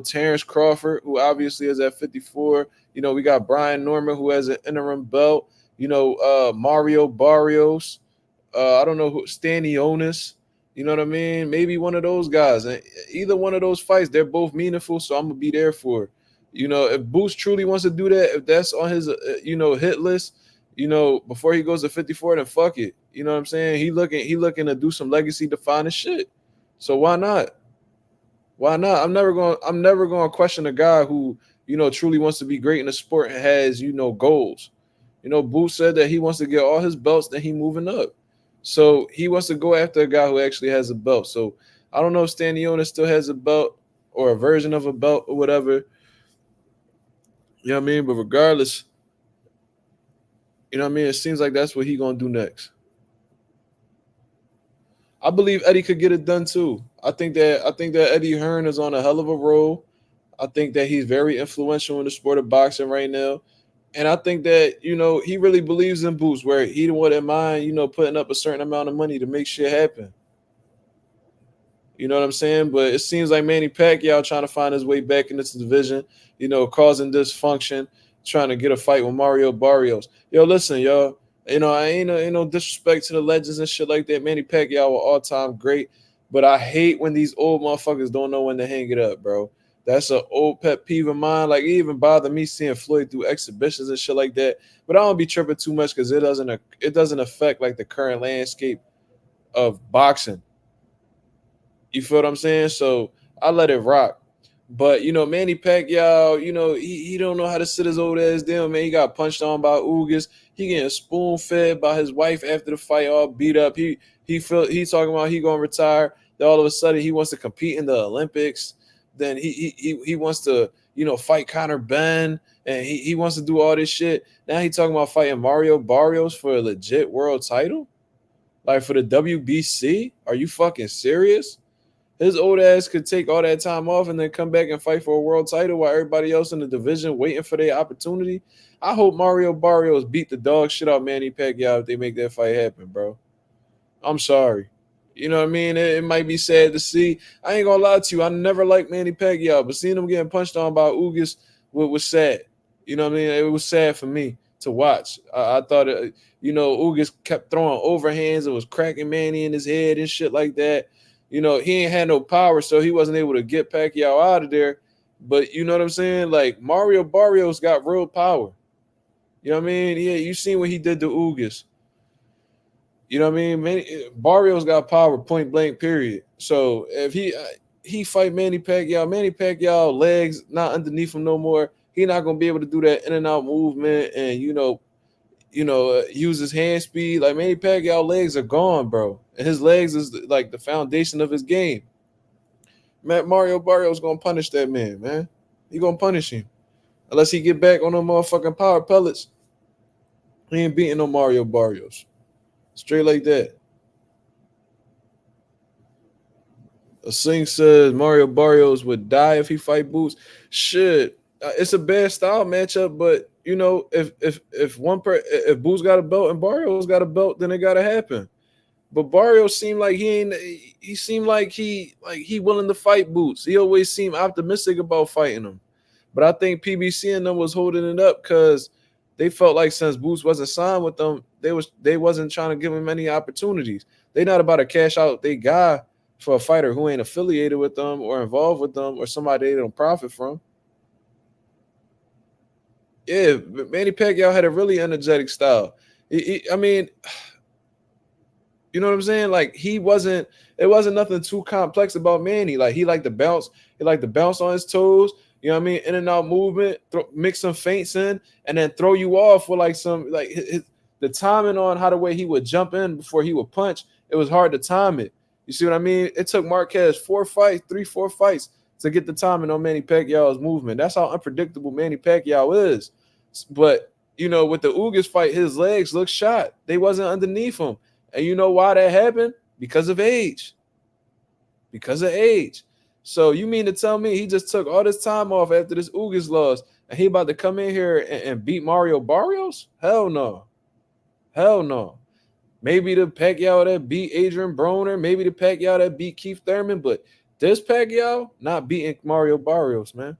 Terence Crawford, who obviously is at 54. We got Brian Norman, who has an interim belt. Mario Barrios. I don't know who, Stanionis. You know what I mean? Maybe one of those guys. And either one of those fights, they're both meaningful, so I'm going to be there for it. If Boots truly wants to do that, if that's on his, hit list, before he goes to 54, then fuck it. You know what I'm saying? He looking to do some legacy defining shit. So why not? Why not? I'm never going to question a guy who, truly wants to be great in the sport and has, goals. Boot said that he wants to get all his belts, then he moving up. So he wants to go after a guy who actually has a belt. So I don't know if Stanionis still has a belt or a version of a belt or whatever. You know what I mean? But regardless, it seems like that's what he gonna do next. I believe Eddie could get it done too. I think that Eddie Hearn is on a hell of a roll. I think that he's very influential in the sport of boxing right now. And I think that, he really believes in Boots where he wouldn't mind, putting up a certain amount of money to make shit happen. You know what I'm saying? But it seems like Manny Pacquiao trying to find his way back in this division, causing dysfunction, trying to get a fight with Mario Barrios. Yo, listen, y'all. I ain't no disrespect to the legends and shit like that. Manny Pacquiao were all time great, but I hate when these old motherfuckers don't know when to hang it up, bro. That's an old pet peeve of mine. Like, it even bothered me seeing Floyd through exhibitions and shit like that. But I don't be tripping too much because it doesn't affect like the current landscape of boxing. You feel what I'm saying? So I let it rock. But Manny Pacquiao, he don't know how to sit his old ass down, man. He got punched on by Ugas. He getting spoon fed by his wife after the fight, all beat up. He talking about he gonna retire. Then all of a sudden he wants to compete in the Olympics. Then he wants to fight Conor Ben, and he wants to do all this shit. Now he talking about fighting Mario Barrios for a legit world title, like for the WBC. Are you fucking serious? His old ass could take all that time off and then come back and fight for a world title while everybody else in the division waiting for their opportunity. I hope Mario Barrios beat the dog shit out Manny Pacquiao if they make that fight happen, bro. I'm sorry. You know what I mean? It might be sad to see. I ain't gonna lie to you. I never liked Manny Pacquiao, but seeing him getting punched on by Ugas was sad. You know what I mean? It was sad for me to watch. I thought, Ugas kept throwing overhands and was cracking Manny in his head and shit like that. He ain't had no power, so he wasn't able to get Pacquiao out of there. But you know what I'm saying? Like, Mario Barrios got real power. You know what I mean? Yeah, you seen what he did to Ugas. You know what I mean? Barrios got power, point blank, period. So if he fight Manny Pacquiao legs not underneath him no more. He not gonna be able to do that in and out movement and use his hand speed. Like, Manny Pacquiao legs are gone, bro. And his legs is like the foundation of his game. Mario Barrios gonna punish that man. He gonna punish him. Unless he get back on them motherfucking power pellets. He ain't beating no Mario Barrios. Straight like that. A Singh says Mario Barrios would die if he fight Boots. Shit. It's a bad style matchup, but if Boots got a belt and Barrios got a belt, then it gotta happen. But Barrios seemed like he seemed like he willing to fight Boots. He always seemed optimistic about fighting him. But I think PBC and them was holding it up because they felt like since Boots wasn't signed with them, they wasn't trying to give him any opportunities. They not about to cash out they guy for a fighter who ain't affiliated with them or involved with them or somebody they don't profit from. Yeah, Manny Pacquiao had a really energetic style. I mean, you know what I'm saying? Like, it wasn't nothing too complex about Manny. Like, he liked to bounce. He liked to bounce on his toes. You know what I mean? In and out movement, mix some feints in, and then throw you off with like some the timing on how the way he would jump in before he would punch. It was hard to time it. You see what I mean? It took Marquez 4 fights to get the timing on Manny Pacquiao's movement. That's how unpredictable Manny Pacquiao is. But with the Ugas fight, his legs looked shot. They wasn't underneath him. And you know why that happened? Because of age. Because of age. So you mean to tell me he just took all this time off after this Ugas loss and he about to come in here and beat Mario Barrios? Hell no. Hell no. Maybe the Pacquiao that beat Adrian Broner, maybe the Pacquiao that beat Keith Thurman, but this Pacquiao not beating Mario Barrios, man.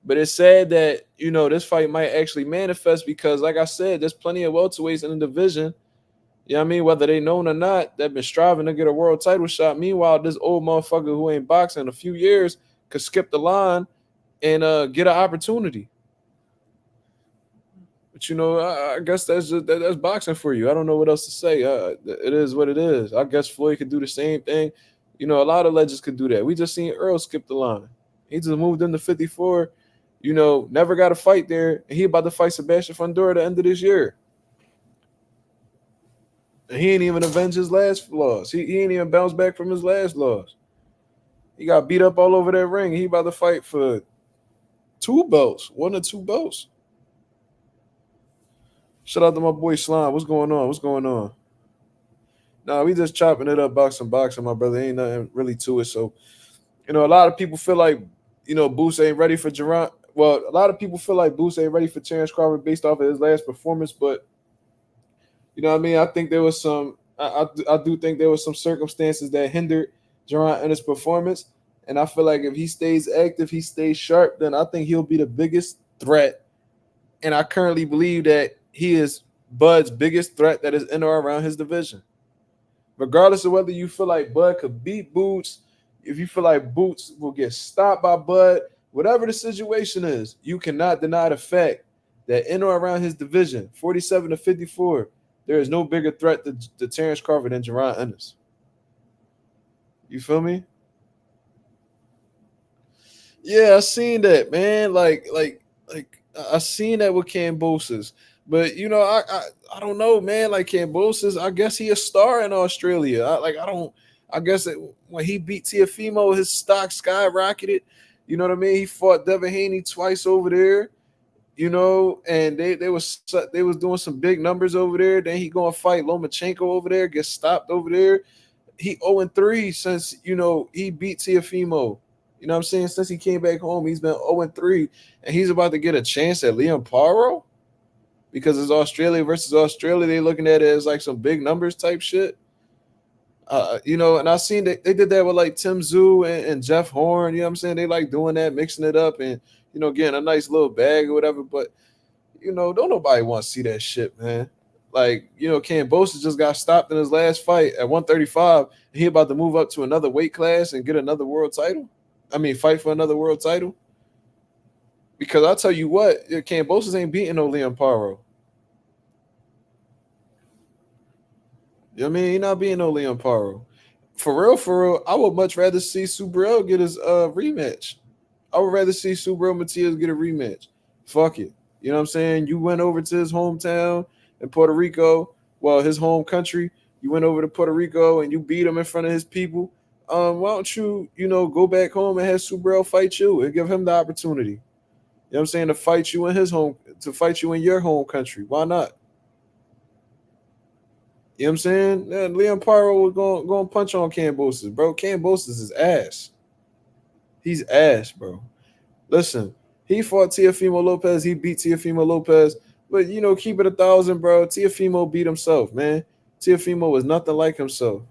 But it's sad that, this fight might actually manifest because, like I said, there's plenty of welterweights in the division. You know what I mean? Whether they known or not, they've been striving to get a world title shot. Meanwhile, this old motherfucker who ain't boxing in a few years could skip the line and get an opportunity. But I guess that's boxing for you. I don't know what else to say. It is what it is. I guess Floyd could do the same thing. A lot of legends could do that. We just seen Earl skip the line. He just moved into 54, Never got a fight there, and he about to fight Sebastian Fundora at the end of this year. And he ain't even avenged his last loss. He ain't even bounced back from his last loss. He got beat up all over that ring. And he about to fight for 2 belts, 1 or 2 belts. Shout out to my boy Slime. What's going on? What's going on? Nah, we just chopping it up, boxing, my brother. Ain't nothing really to it. So, a lot of people feel like, Boots ain't ready for Geron. Well, a lot of people feel like Boots ain't ready for Terence Crawford based off of his last performance, but you know what I mean? I think there was some. I do think there was some circumstances that hindered Jon Andis' performance, and I feel like if he stays active, he stays sharp, then I think he'll be the biggest threat. And I currently believe that he is Bud's biggest threat that is in or around his division. Regardless of whether you feel like Bud could beat Boots, if you feel like Boots will get stopped by Bud, whatever the situation is, you cannot deny the fact that in or around his division, 47 to 54, there is no bigger threat to Terence Crawford than Jon Andis. You feel me? Yeah, I seen that, man. Like I seen that with Cambosis. But I don't know, man. Like Cambosis, I guess he a star in Australia. I guess when he beat Tiafimo, his stock skyrocketed. You know what I mean? He fought Devin Haney twice over there. And they was doing some big numbers over there. Then he gonna fight Lomachenko over there, get stopped over there. He 0-3 since he beat Tiafimo. You know what I'm saying? Since he came back home, he's been 0-3, and he's about to get a chance at Liam Paro because it's Australia versus Australia. They looking at it as like some big numbers type shit. And I seen that they did that with like Tim Tszyu and Jeff Horn. You know what I'm saying? They like doing that, mixing it up, and getting a nice little bag or whatever. But don't nobody want to see that shit, man. Like, Cambosis just got stopped in his last fight at 135, and he about to move up to another weight class and get another world title. I mean, fight for another world title. Because I'll tell you what, Cambosis ain't beating no Liam Paro. You know what I mean? He not beating no Liam Paro. For real, I would much rather see Subriel get his rematch. I would rather see Subriel Matias get a rematch. Fuck it. You know what I'm saying? You went over to his hometown in Puerto Rico, well, his home country. You went over to Puerto Rico and you beat him in front of his people. Why don't you, go back home and have Subriel fight you and give him the opportunity? You know what I'm saying? To fight you in his home, to fight you in your home country. Why not? You know what I'm saying? Yeah, Liam Paro was going to punch on Cambosis, bro. Cambosis is ass. He's ass, bro. Listen, he fought Teofimo Lopez. He beat Teofimo Lopez. But, keep it 1,000, bro. Teofimo beat himself, man. Teofimo was nothing like himself.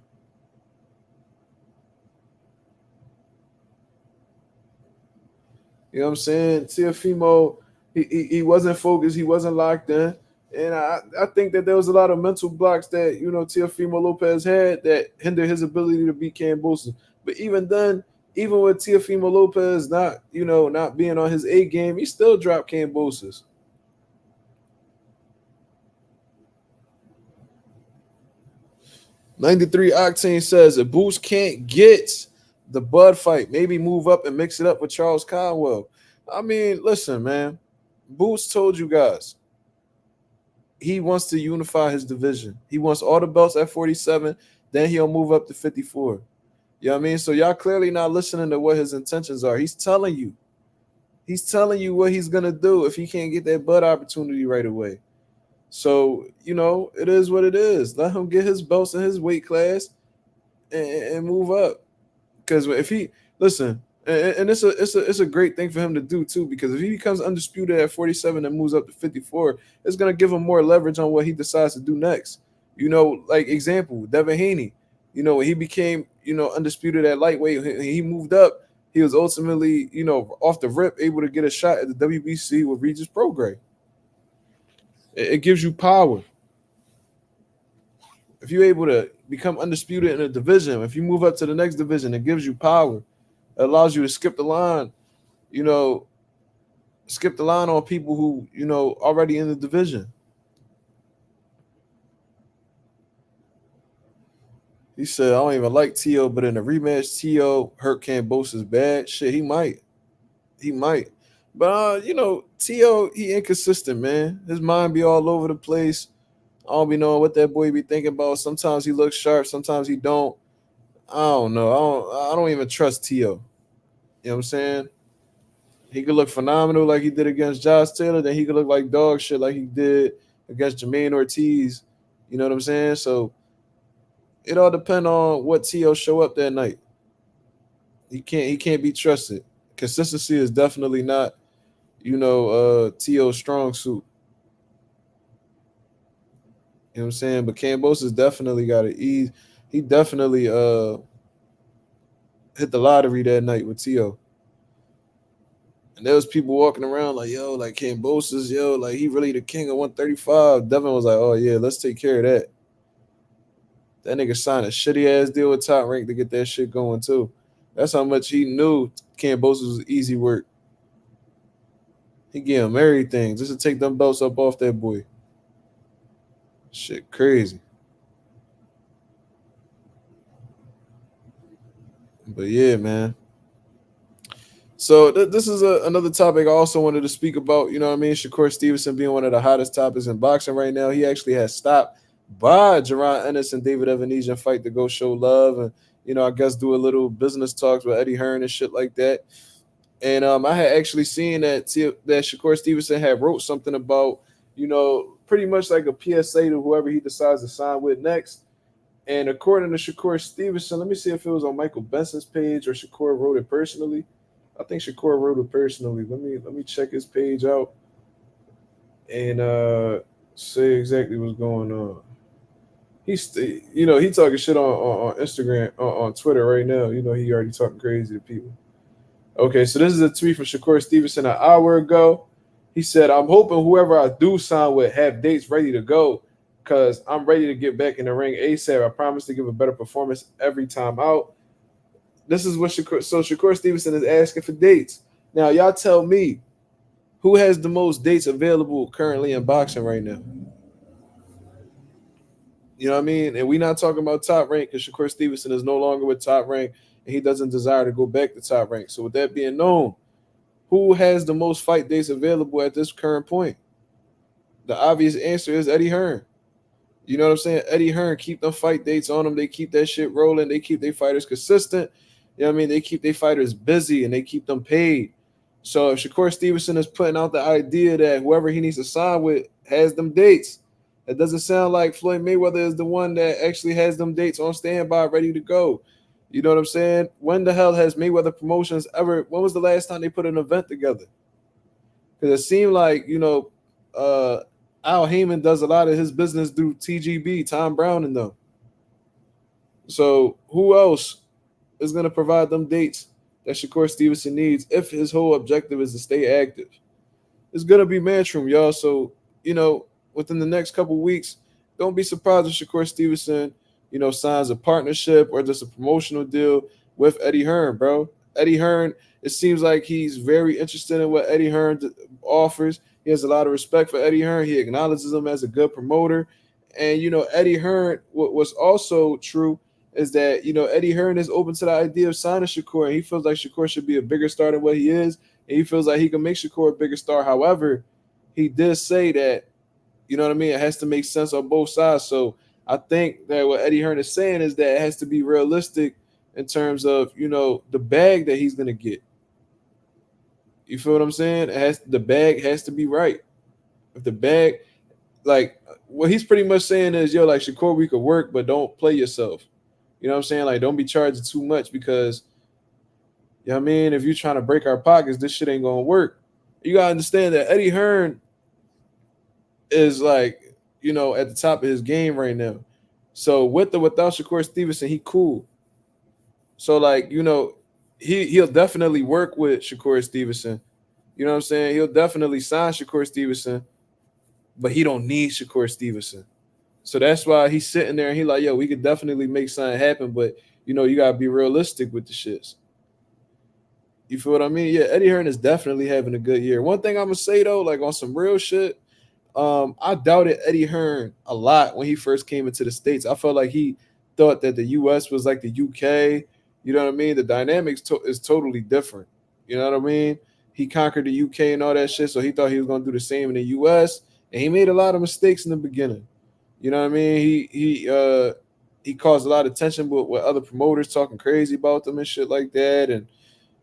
You know what I'm saying? Teofimo, he wasn't focused. He wasn't locked in. And I think that there was a lot of mental blocks that, Teofimo Lopez had that hindered his ability to beat Cambosis. But even then, even with Teofimo Lopez not being on his A game, he still dropped Cambosis. '93 Octane says if Boots can't get the Bud fight, maybe move up and mix it up with Charles Conwell. I mean, listen, man. Boots told you guys he wants to unify his division. He wants all the belts at 47, then he'll move up to 54. You know what I mean? So y'all clearly not listening to what his intentions are. He's telling you. He's telling you what he's gonna do if he can't get that Bud opportunity right away. So, it is what it is. Let him get his belts in his weight class and move up. Because if he listen, and it's a great thing for him to do too. Because if he becomes undisputed at 47 and moves up to 54, it's gonna give him more leverage on what he decides to do next. Like example, Devin Haney. When he became undisputed at lightweight, he moved up. He was ultimately off the rip able to get a shot at the WBC with Regis Prograis. It gives you power. If you're able to become undisputed in a division, if you move up to the next division, it gives you power. It allows you to skip the line, skip the line on people who, already in the division. He said, I don't even like T.O., but in a rematch, T.O. hurt Cambosis bad. Shit, he might. He might. But T.O. he inconsistent, man. His mind be all over the place. I don't be knowing what that boy be thinking about. Sometimes he looks sharp, sometimes he don't. I don't know. I don't even trust T.O. You know what I'm saying? He could look phenomenal like he did against Josh Taylor, then he could look like dog shit like he did against Jermaine Ortiz. You know what I'm saying? So it all depends on what T.O. show up that night. He can't be trusted. Consistency is definitely not, T.O.'s strong suit. You know what I'm saying? But Cambosa's definitely got to ease. He definitely hit the lottery that night with T.O. And there was people walking around like, yo, like Cambosa's, yo, like he really the king of 135. Devin was like, oh yeah, let's take care of that. That nigga signed a shitty ass deal with Top Rank to get that shit going too. That's how much he knew Cambosa was easy work. He gave him everything just to take them belts up off that boy. Shit crazy. But yeah, man. So this is another topic I also wanted to speak about. You know what I mean? Shakur Stevenson being one of the hottest topics in boxing right now. He actually has stopped by Jon Ennis and David Evanesian fight to go show love and I guess do a little business talks with Eddie Hearn and shit like that. And I had actually seen that Shakur Stevenson had wrote something about pretty much like a PSA to whoever he decides to sign with next. And according to Shakur Stevenson, let me see if it was on Michael Benson's page or Shakur wrote it personally. I think Shakur wrote it personally. Let me check his page out and say exactly what's going on. He talking shit on Instagram on Twitter right now. He already talking crazy to people. Okay, so this is a tweet from Shakur Stevenson an hour ago. He said, "I'm hoping whoever I do sign with have dates ready to go, cause I'm ready to get back in the ring ASAP. I promise to give a better performance every time out." This is what Shakur Stevenson is asking for dates. Now, y'all tell me who has the most dates available currently in boxing right now. You know what I mean? And we're not talking about Top Rank because Shakur Stevenson is no longer with Top Rank and he doesn't desire to go back to Top Rank. So with that being known, who has the most fight dates available at this current point? The obvious answer is Eddie Hearn. You know what I'm saying? Eddie Hearn keep them fight dates on them. They keep that shit rolling. They keep their fighters consistent. You know what I mean? They keep their fighters busy and they keep them paid. So if Shakur Stevenson is putting out the idea that whoever he needs to sign with has them dates, it doesn't sound like Floyd Mayweather is the one that actually has them dates on standby, ready to go. You know what I'm saying? When the hell has Mayweather Promotions ever? When was the last time they put an event together? Because it seemed like Al Heyman does a lot of his business through TGB, Tom Brown, and them. So who else is going to provide them dates that Shakur Stevenson needs if his whole objective is to stay active? It's going to be Matchroom, y'all. So, within the next couple weeks, don't be surprised if Shakur Stevenson, signs a partnership or just a promotional deal with Eddie Hearn, bro. Eddie Hearn, it seems like he's very interested in what Eddie Hearn offers. He has a lot of respect for Eddie Hearn. He acknowledges him as a good promoter. And, Eddie Hearn, what was also true is that, Eddie Hearn is open to the idea of signing Shakur. And he feels like Shakur should be a bigger star than what he is. And he feels like he can make Shakur a bigger star. However, he did say that, you know what I mean, it has to make sense on both sides. So I think that what Eddie Hearn is saying is that it has to be realistic in terms of, the bag that he's going to get. You feel what I'm saying? The bag has to be right. If the bag, like, what he's pretty much saying is, yo, like, Shakur, we could work, but don't play yourself. You know what I'm saying? Like, don't be charging too much because, you know what I mean? If you're trying to break our pockets, this shit ain't going to work. You got to understand that Eddie Hearn is like, at the top of his game right now. So with or without Shakur Stevenson, he cool. So like, he'll definitely work with Shakur Stevenson. You know what I'm saying? He'll definitely sign Shakur Stevenson, but he don't need Shakur Stevenson. So that's why he's sitting there and he like, yo, we could definitely make something happen, but you gotta be realistic with the shits. You feel what I mean? Yeah, Eddie Hearn is definitely having a good year. One thing I'm gonna say though, like on some real shit, I doubted Eddie Hearn a lot when he first came into the States. I felt like he thought that the US was like the UK. You know what I mean? The dynamics is totally different. You know what I mean? he conquered the UK and all that shit, so he thought he was gonna do the same in the US, and he made a lot of mistakes in the beginning. You know what I mean? He caused a lot of tension with other promoters talking crazy about them and shit like that, and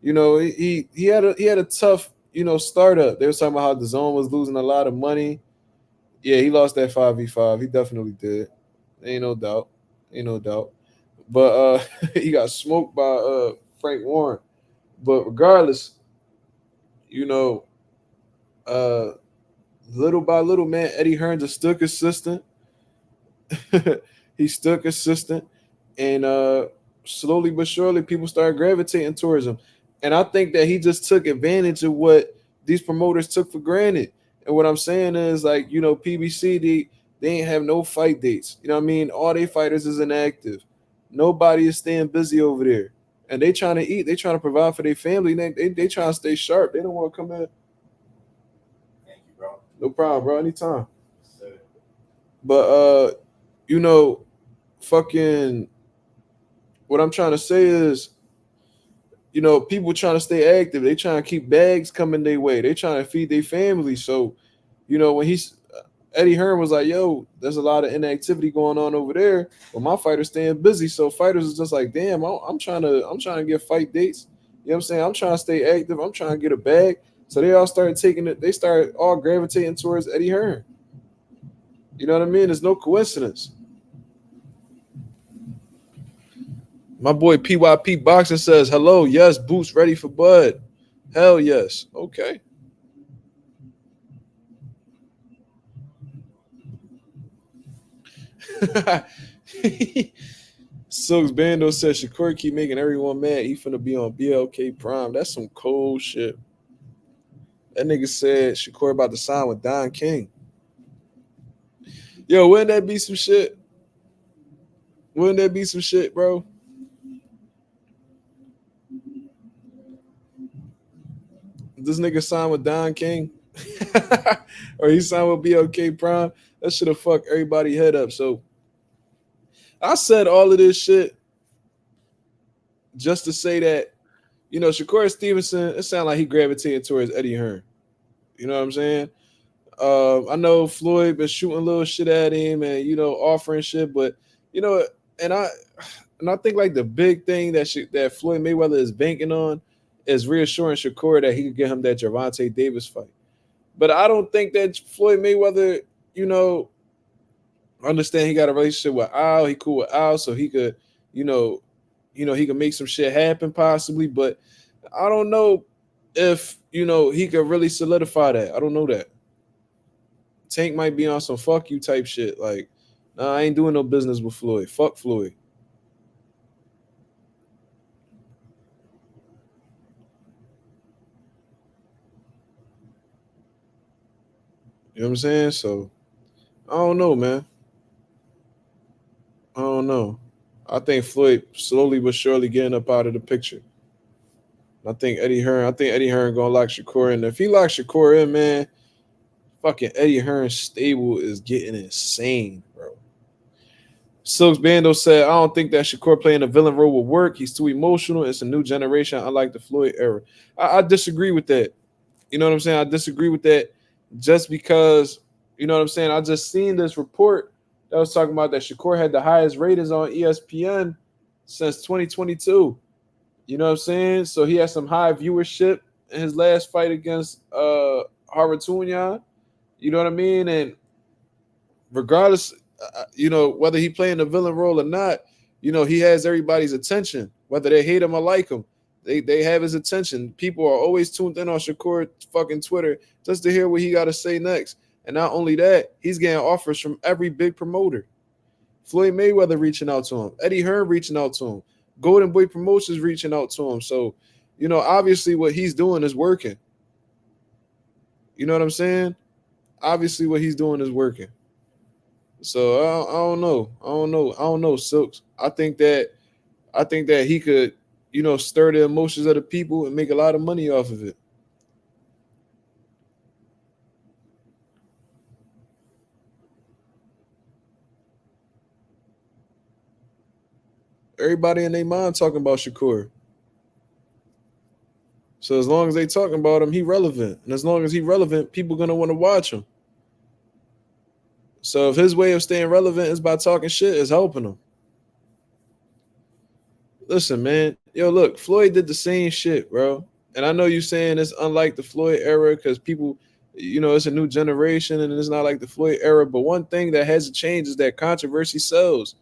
you know he had a tough startup. They were talking about how the zone was losing a lot of money. Yeah, he lost that 5v5. He definitely did. Ain't no doubt. Ain't no doubt. But he got smoked by Frank Warren. But regardless, you know, uh little by little, man, Eddie Hearn just stood consistent. He stood consistent, and slowly but surely, people started gravitating towards him. And I think that he just took advantage of what these promoters took for granted. And what I'm saying is, like, PBC, they ain't have no fight dates. You know what I mean? All they fighters is inactive. Nobody is staying busy over there, and they trying to eat. They trying to provide for their family. They trying to stay sharp. They don't want to come in. Thank you, bro. No problem, bro. Anytime. But you know, fucking what I'm trying to say is, people trying to stay active. They trying to keep bags coming their way. They trying to feed their family. So, when Eddie Hearn was like, "Yo, there's a lot of inactivity going on over there, but my fighters staying busy." So fighters is just like, "Damn, I'm trying to get fight dates. You know what I'm saying? I'm trying to stay active. I'm trying to get a bag." So they all started taking it. They started all gravitating towards Eddie Hearn. You know what I mean? There's no coincidence. My boy PYP Boxing says, "Hello, yes, boots ready for Bud. Hell yes. Okay." Silks Bando says Shakur keep making everyone mad. He finna be on BLK Prime. That's some cold shit. That nigga said Shakur about to sign with Don King. Yo, wouldn't that be some shit? Wouldn't that be some shit, bro? This nigga signed with Don King, or he signed with BLK Prime. That should have fucked everybody head up. So I said all of this shit just to say that, Shakur Stevenson, it sounded like he gravitated towards Eddie Hearn. You know what I'm saying? I know Floyd been shooting a little shit at him and offering shit, but you know, and I and I think like the big thing that Floyd Mayweather is banking on is reassuring Shakur that he could get him that Gervonta Davis fight. But I don't think that Floyd Mayweather, you know, understand he got a relationship with Al. He cool with Al, so he could, you know, he could make some shit happen possibly. But I don't know if he could really solidify that. I don't know that. Tank might be on some fuck you type shit. Like, nah, I ain't doing no business with Floyd. Fuck Floyd. You know what I'm saying? So I don't know, man. I don't know. I think Floyd slowly but surely getting up out of the picture. I think Eddie Hearn gonna lock Shakur in. If he locks Shakur in, man, fucking Eddie Hearn's stable is getting insane, bro. Silks Bando said, I don't think that Shakur playing a villain role will work. He's too emotional. It's a new generation, unlike the Floyd era. I disagree with that. You know what I'm saying? I disagree with that just because, you know what I'm saying? I just seen this report that was talking about that Shakur had the highest ratings on ESPN since 2022. You know what I'm saying? So he had some high viewership in his last fight against Haratunya. You know what I mean? And regardless, whether he playing the villain role or not, he has everybody's attention, whether they hate him or like him. They have his attention. People are always tuned in on Shakur fucking Twitter just to hear what he got to say next. And not only that, he's getting offers from every big promoter. Floyd Mayweather reaching out to him, Eddie Hearn reaching out to him, Golden Boy Promotions reaching out to him. So, obviously what he's doing is working. You know what I'm saying? Obviously what he's doing is working. So I don't know. I don't know, Silks. I think that he could, stir the emotions of the people and make a lot of money off of it. Everybody in their mind talking about Shakur. So as long as they talking about him, he relevant. And as long as he relevant, people gonna want to watch him. So if his way of staying relevant is by talking shit, is helping him. Listen, man. Yo, look, Floyd did the same shit, bro. And I know you saying it's unlike the Floyd era because people, it's a new generation and it's not like the Floyd era. But one thing that hasn't changed is that controversy sells.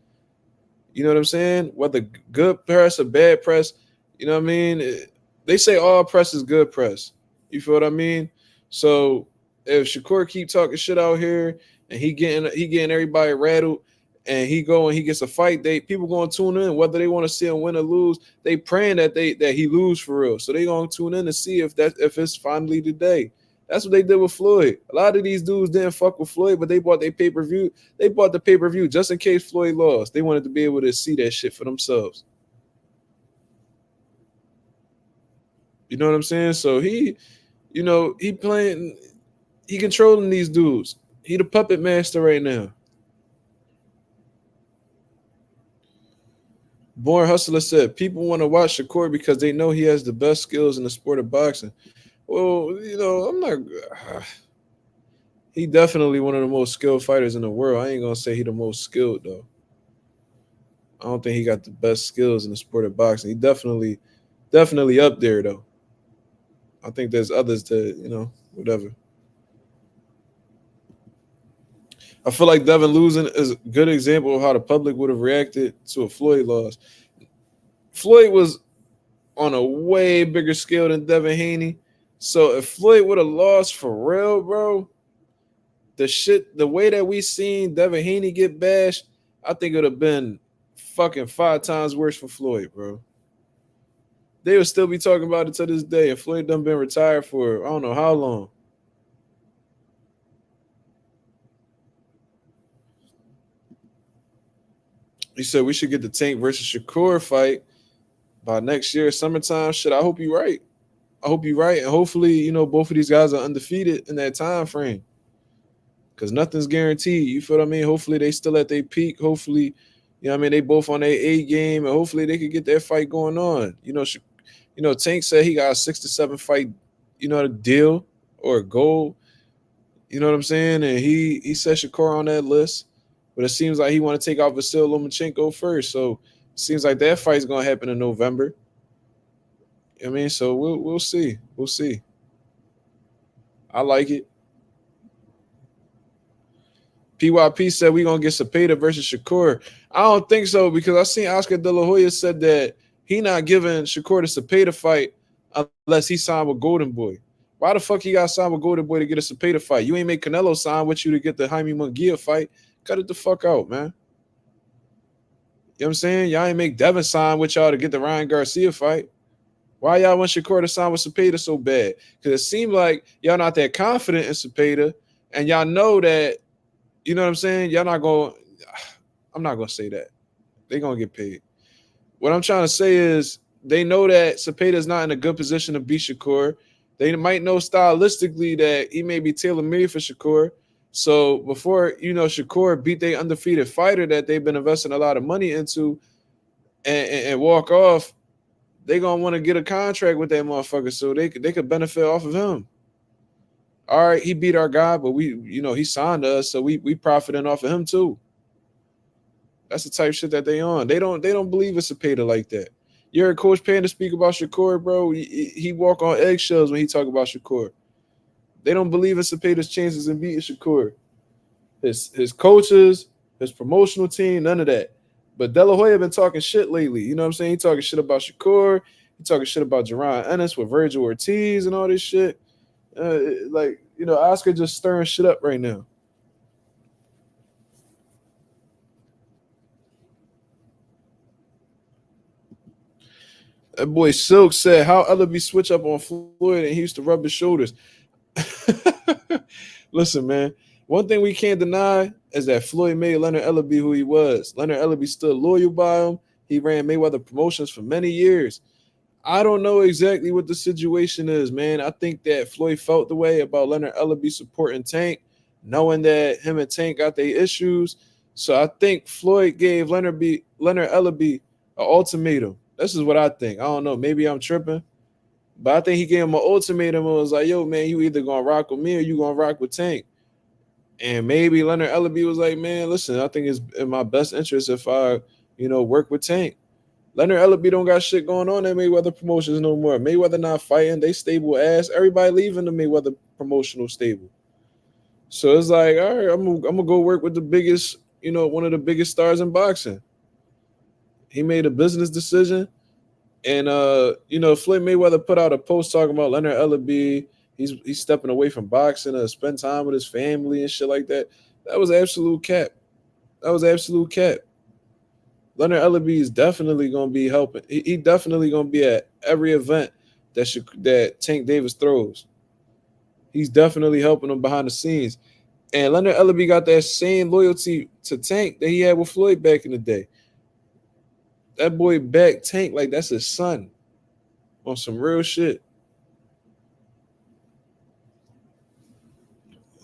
You know what I'm saying? Whether good press or bad press, you know what I mean? They say all press is good press. You feel what I mean? So if Shakur keep talking shit out here and he getting everybody rattled and he gets a fight, people gonna tune in whether they want to see him win or lose. They praying that he lose for real. So they gonna tune in to see if it's finally the day. That's what they did with Floyd. A lot of these dudes didn't fuck with Floyd, but they bought their pay-per-view. They bought the pay-per-view just in case Floyd lost. They wanted to be able to see that shit for themselves. You know what I'm saying? So he playing, he controlling these dudes. He the puppet master right now. Born Hustler said, people want to watch Shakur because they know he has the best skills in the sport of boxing. Well, I'm not. He definitely one of the most skilled fighters in the world. I ain't gonna say he the most skilled though. I don't think he got the best skills in the sport of boxing. He definitely up there though. I think there's others that whatever. I feel like Devin losing is a good example of how the public would have reacted to a Floyd loss. Floyd was on a way bigger scale than Devin Haney. So if Floyd would have lost for real, bro, the way that we seen Devin Haney get bashed, I think it would have been fucking 5 times worse for Floyd, bro. They would still be talking about it to this day. And Floyd done been retired for I don't know how long. He said we should get the Tank versus Shakur fight by next year, summertime. Shit, I hope you're right. And hopefully, both of these guys are undefeated in that time frame. Because nothing's guaranteed. You feel what I mean? Hopefully they still at their peak. Hopefully, they both on their A game, and hopefully they could get that fight going on. Tank said he got a 6 to 7 fight, a deal or a goal. You know what I'm saying? And he set Shakur on that list. But it seems like he want to take out Vasil Lomachenko first. So it seems like that fight's gonna happen in November. I mean, so we'll see. We'll see. I like it. PYP said we gonna get Cepeda versus Shakur. I don't think so because I seen Oscar De La Hoya said that he not giving Shakur the Cepeda fight unless he signed with Golden Boy. Why the fuck he got signed with Golden Boy to get a Cepeda fight? You ain't make Canelo sign with you to get the Jaime Munguia fight. Cut it the fuck out, man. You know what I'm saying? Y'all ain't make Devin sign with y'all to get the Ryan Garcia fight. Why y'all want Shakur to sign with Cepeda so bad? Because it seemed like y'all not that confident in Cepeda, and y'all know that, you know what I'm saying? Y'all not going, I'm not going to say that. They're going to get paid. What I'm trying to say is they know that Cepeda is not in a good position to beat Shakur. They might know stylistically that he may be tailor-made for Shakur. So before, Shakur beat their undefeated fighter that they've been investing a lot of money into and walk off, they going to want to get a contract with that motherfucker so they could benefit off of him. All right, he beat our guy, but he signed us, so we profiting off of him too. That's the type of shit that they on. They don't believe it's a Cepeda like that. You heard Coach Panda speak about Shakur, bro. He walk on eggshells when he talk about Shakur. They don't believe in Cepeda's chances in beating Shakur. His coaches, his promotional team, none of that. But De La Hoya been talking shit lately. You know what I'm saying? He talking shit about Shakur. He talking shit about Jaron Ennis with Virgil Ortiz and all this shit. Oscar just stirring shit up right now. That boy Silk said, how Ellaby switch up on Floyd and he used to rub his shoulders. Listen, man. One thing we can't deny is that Floyd made Leonard Ellaby who he was. Leonard Ellaby stood loyal by him. He ran Mayweather Promotions for many years. I don't know exactly what the situation is, man. I think that Floyd felt the way about Leonard Ellaby supporting Tank, knowing that him and Tank got their issues. So I think Floyd gave Leonard Ellaby an ultimatum. This is what I think. I don't know. Maybe I'm tripping. But I think he gave him an ultimatum and was like, yo, man, you either gonna rock with me or you gonna rock with Tank. And maybe Leonard Ellaby was like, man, listen, I think it's in my best interest if I, work with Tank. Leonard Ellaby don't got shit going on at Mayweather Promotions no more. Mayweather not fighting. They stable ass. Everybody leaving the Mayweather promotional stable. So it's like, all right, I'm gonna go work with the biggest, one of the biggest stars in boxing. He made a business decision. And Floyd Mayweather put out a post talking about Leonard Ellaby. He's stepping away from boxing to spend time with his family and shit like that. That was absolute cap. That was absolute cap. Leonard Ellaby is definitely gonna be helping. He definitely gonna be at every event that Tank Davis throws. He's definitely helping him behind the scenes. And Leonard Ellaby got that same loyalty to Tank that he had with Floyd back in the day. That boy back Tank like that's his son on some real shit.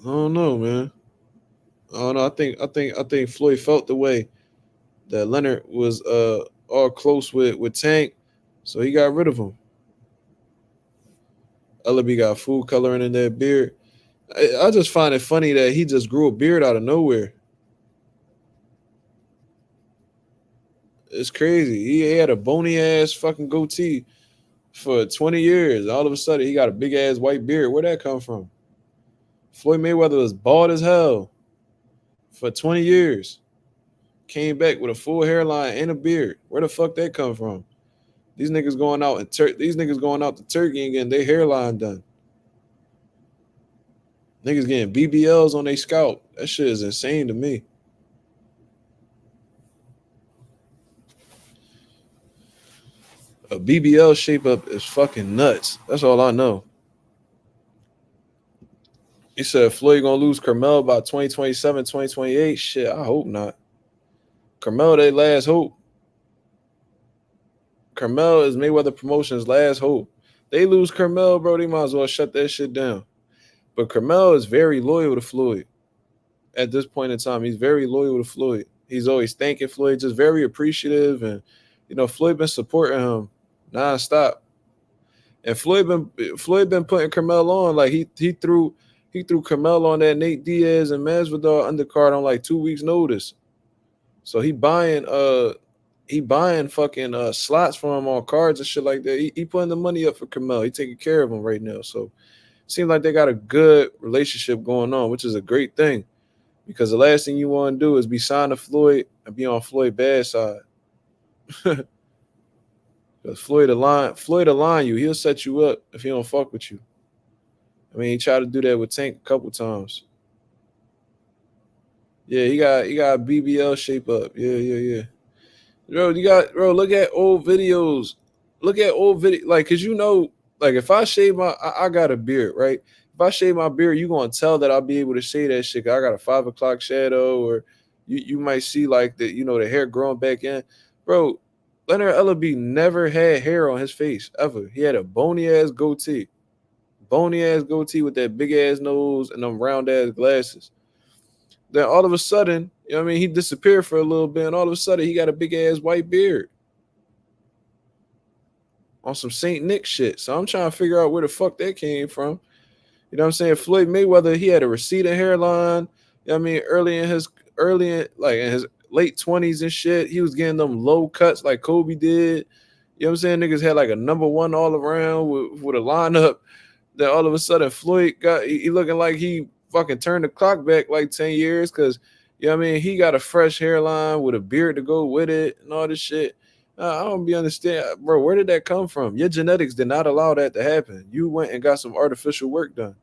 I don't know, man. I don't know. I think Floyd felt the way that Leonard was all close with Tank, so he got rid of him. Ellaby got food coloring in that beard. I just find it funny that he just grew a beard out of nowhere. It's crazy. He had a bony ass fucking goatee for 20 years. All of a sudden, he got a big ass white beard. Where'd that come from? Floyd Mayweather was bald as hell for 20 years. Came back with a full hairline and a beard. Where the fuck that come from? These niggas going out to Turkey and getting their hairline done. Niggas getting BBLs on their scalp. That shit is insane to me. A BBL shape up is fucking nuts. That's all I know. He said Floyd gonna lose Carmel by 2027, 2028. Shit, I hope not. Carmel, they last hope. Carmel is Mayweather Promotions' last hope. They lose Carmel, bro, they might as well shut that shit down. But Carmel is very loyal to Floyd. At this point in time, he's very loyal to Floyd. He's always thanking Floyd, just very appreciative. And, Floyd been supporting him nonstop. And Floyd been putting Carmel on. Like he threw Carmel on that Nate Diaz and Masvidal undercard on like 2 weeks notice. So he buying fucking slots for him on cards and shit like that. He putting the money up for Carmel. He taking care of him right now. So it seems like they got a good relationship going on, which is a great thing. Because the last thing you want to do is be signed to Floyd and be on Floyd's bad side. Because Floyd align you. He'll set you up if he don't fuck with you. I mean, he tried to do that with Tank a couple times. Yeah, he got a BBL shape up. Yeah. Bro, look at old videos. Look at old video, like, cause like if I shave I got a beard, right? If I shave my beard, you gonna tell that I'll be able to shave that shit. I got a 5 o'clock shadow, or you might see like the the hair growing back in. Bro, Leonard Ellaby never had hair on his face ever. He had a bony ass goatee with that big ass nose and them round ass glasses. Then all of a sudden, he disappeared for a little bit, and all of a sudden he got a big ass white beard on some Saint Nick shit. So I'm trying to figure out where the fuck that came from. You know what I'm saying? Floyd Mayweather, he had a receding hairline. Early in his late 20s and shit, he was getting them low cuts like Kobe did. You know what I'm saying? Niggas had like a number one all around with a lineup. Then all of a sudden Floyd he looking like he fucking turned the clock back like 10 years because he got a fresh hairline with a beard to go with it and all this shit. I don't be understand, bro. Where did that come from? Your genetics did not allow that to happen. You went and got some artificial work done.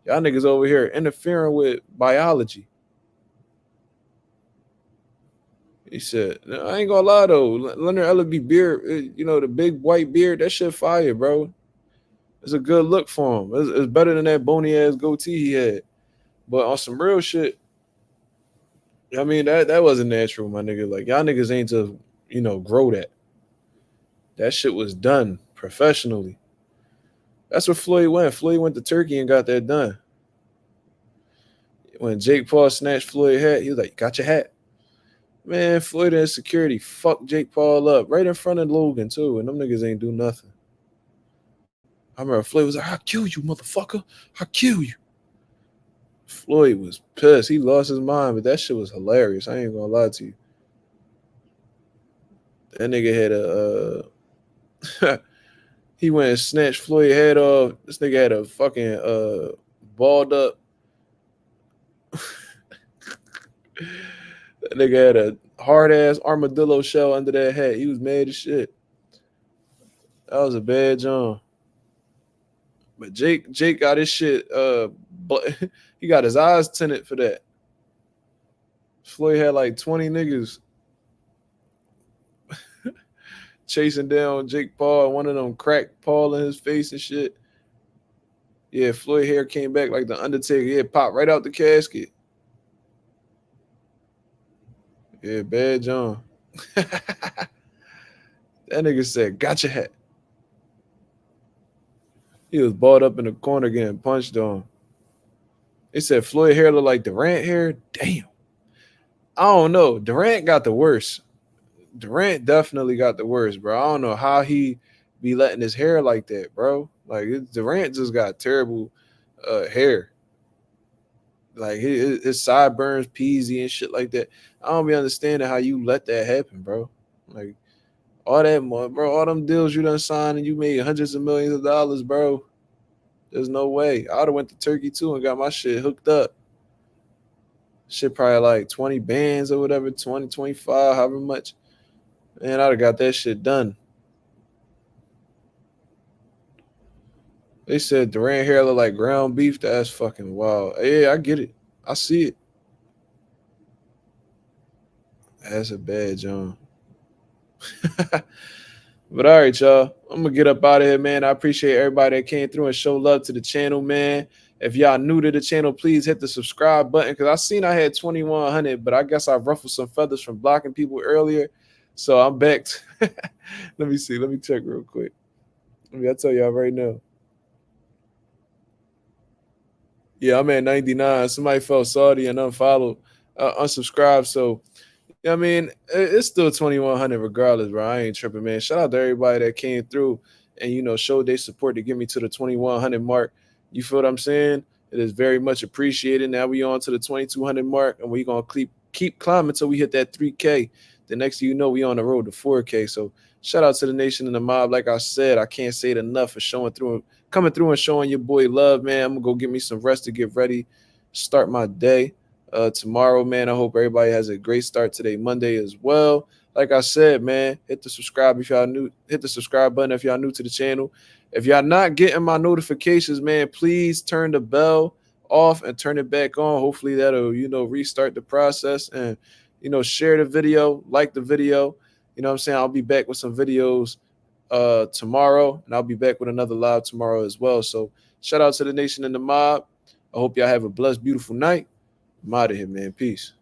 Y'all niggas over here interfering with biology. He said, I ain't gonna lie though. Leonard Ellaby beard, the big white beard, that shit fire, bro. It's a good look for him. It's better than that bony ass goatee he had. But on some real shit, that wasn't natural, my nigga. Like, y'all niggas ain't just, grow that. That shit was done professionally. That's where Floyd went. Floyd went to Turkey and got that done. When Jake Paul snatched Floyd's hat, he was like, got your hat. Man, Floyd and security fucked Jake Paul up right in front of Logan, too. And them niggas ain't do nothing. remember Floyd was like, "I'll kill you, motherfucker. I'll kill you." Floyd was pissed. He lost his mind, but that shit was hilarious. I ain't gonna lie to you. That nigga had a he went and snatched Floyd's head off. This nigga had a fucking balled up. That nigga had a hard ass armadillo shell under that hat. He was mad as shit. That was a bad John. But Jake got his shit. He got his eyes tinted for that. Floyd had like 20 niggas chasing down Jake Paul. One of them cracked Paul in his face and shit. Yeah, Floyd hair came back like the Undertaker. Yeah, popped right out the casket. Yeah, bad John. That nigga said, "Gotcha hat." He was balled up in the corner getting punched on. They said Floyd hair looked like Durant hair. Damn. I don't know. Durant got the worst. Durant definitely got the worst, bro. I don't know how he be letting his hair like that, bro. Like Durant just got terrible hair. Like his sideburns, peasy and shit like that. I don't be understanding how you let that happen, bro. Like all that, bro. All them deals you done signed and you made hundreds of millions of dollars, bro. There's no way. I would have went to Turkey too and got my shit hooked up. Shit probably like 20 bands or whatever, 20, 25, however much. Man, I'd have got that shit done. They said Durant hair look like ground beef. That's fucking wild. Yeah, I get it. I see it. That's a bad John. But all right, y'all. I'm gonna get up out of here, man. I appreciate everybody that came through and show love to the channel, man. If y'all new to the channel, please hit the subscribe button because I seen I had 2,100, but I guess I ruffled some feathers from blocking people earlier. So I'm back. Let me see. Let me check real quick. I'll tell y'all right now. Yeah, I'm at 99. Somebody felt salty and unfollowed, unsubscribed. So, I mean, it's still 2,100 regardless, bro. I ain't tripping, man. Shout out to everybody that came through and, showed their support to get me to the 2,100 mark. You feel what I'm saying? It is very much appreciated. Now we on to the 2,200 mark, and we're going to keep climbing until we hit that 3K. The next thing you know, we on the road to 4K. So shout out to the nation and the mob. Like I said, I can't say it enough for coming through and showing your boy love, man. I'm going to go get me some rest to get ready, start my day. Tomorrow, man. I hope everybody has a great start today, Monday as well. Like I said, man, hit the subscribe if y'all new. Hit the subscribe button if y'all new to the channel. If y'all not getting my notifications, man, please turn the bell off and turn it back on. Hopefully that'll, restart the process and, share the video, like the video. You know what I'm saying? I'll be back with some videos tomorrow, and I'll be back with another live tomorrow as well. So shout out to the nation and the mob. I hope y'all have a blessed, beautiful night. I'm out of here, man. Peace.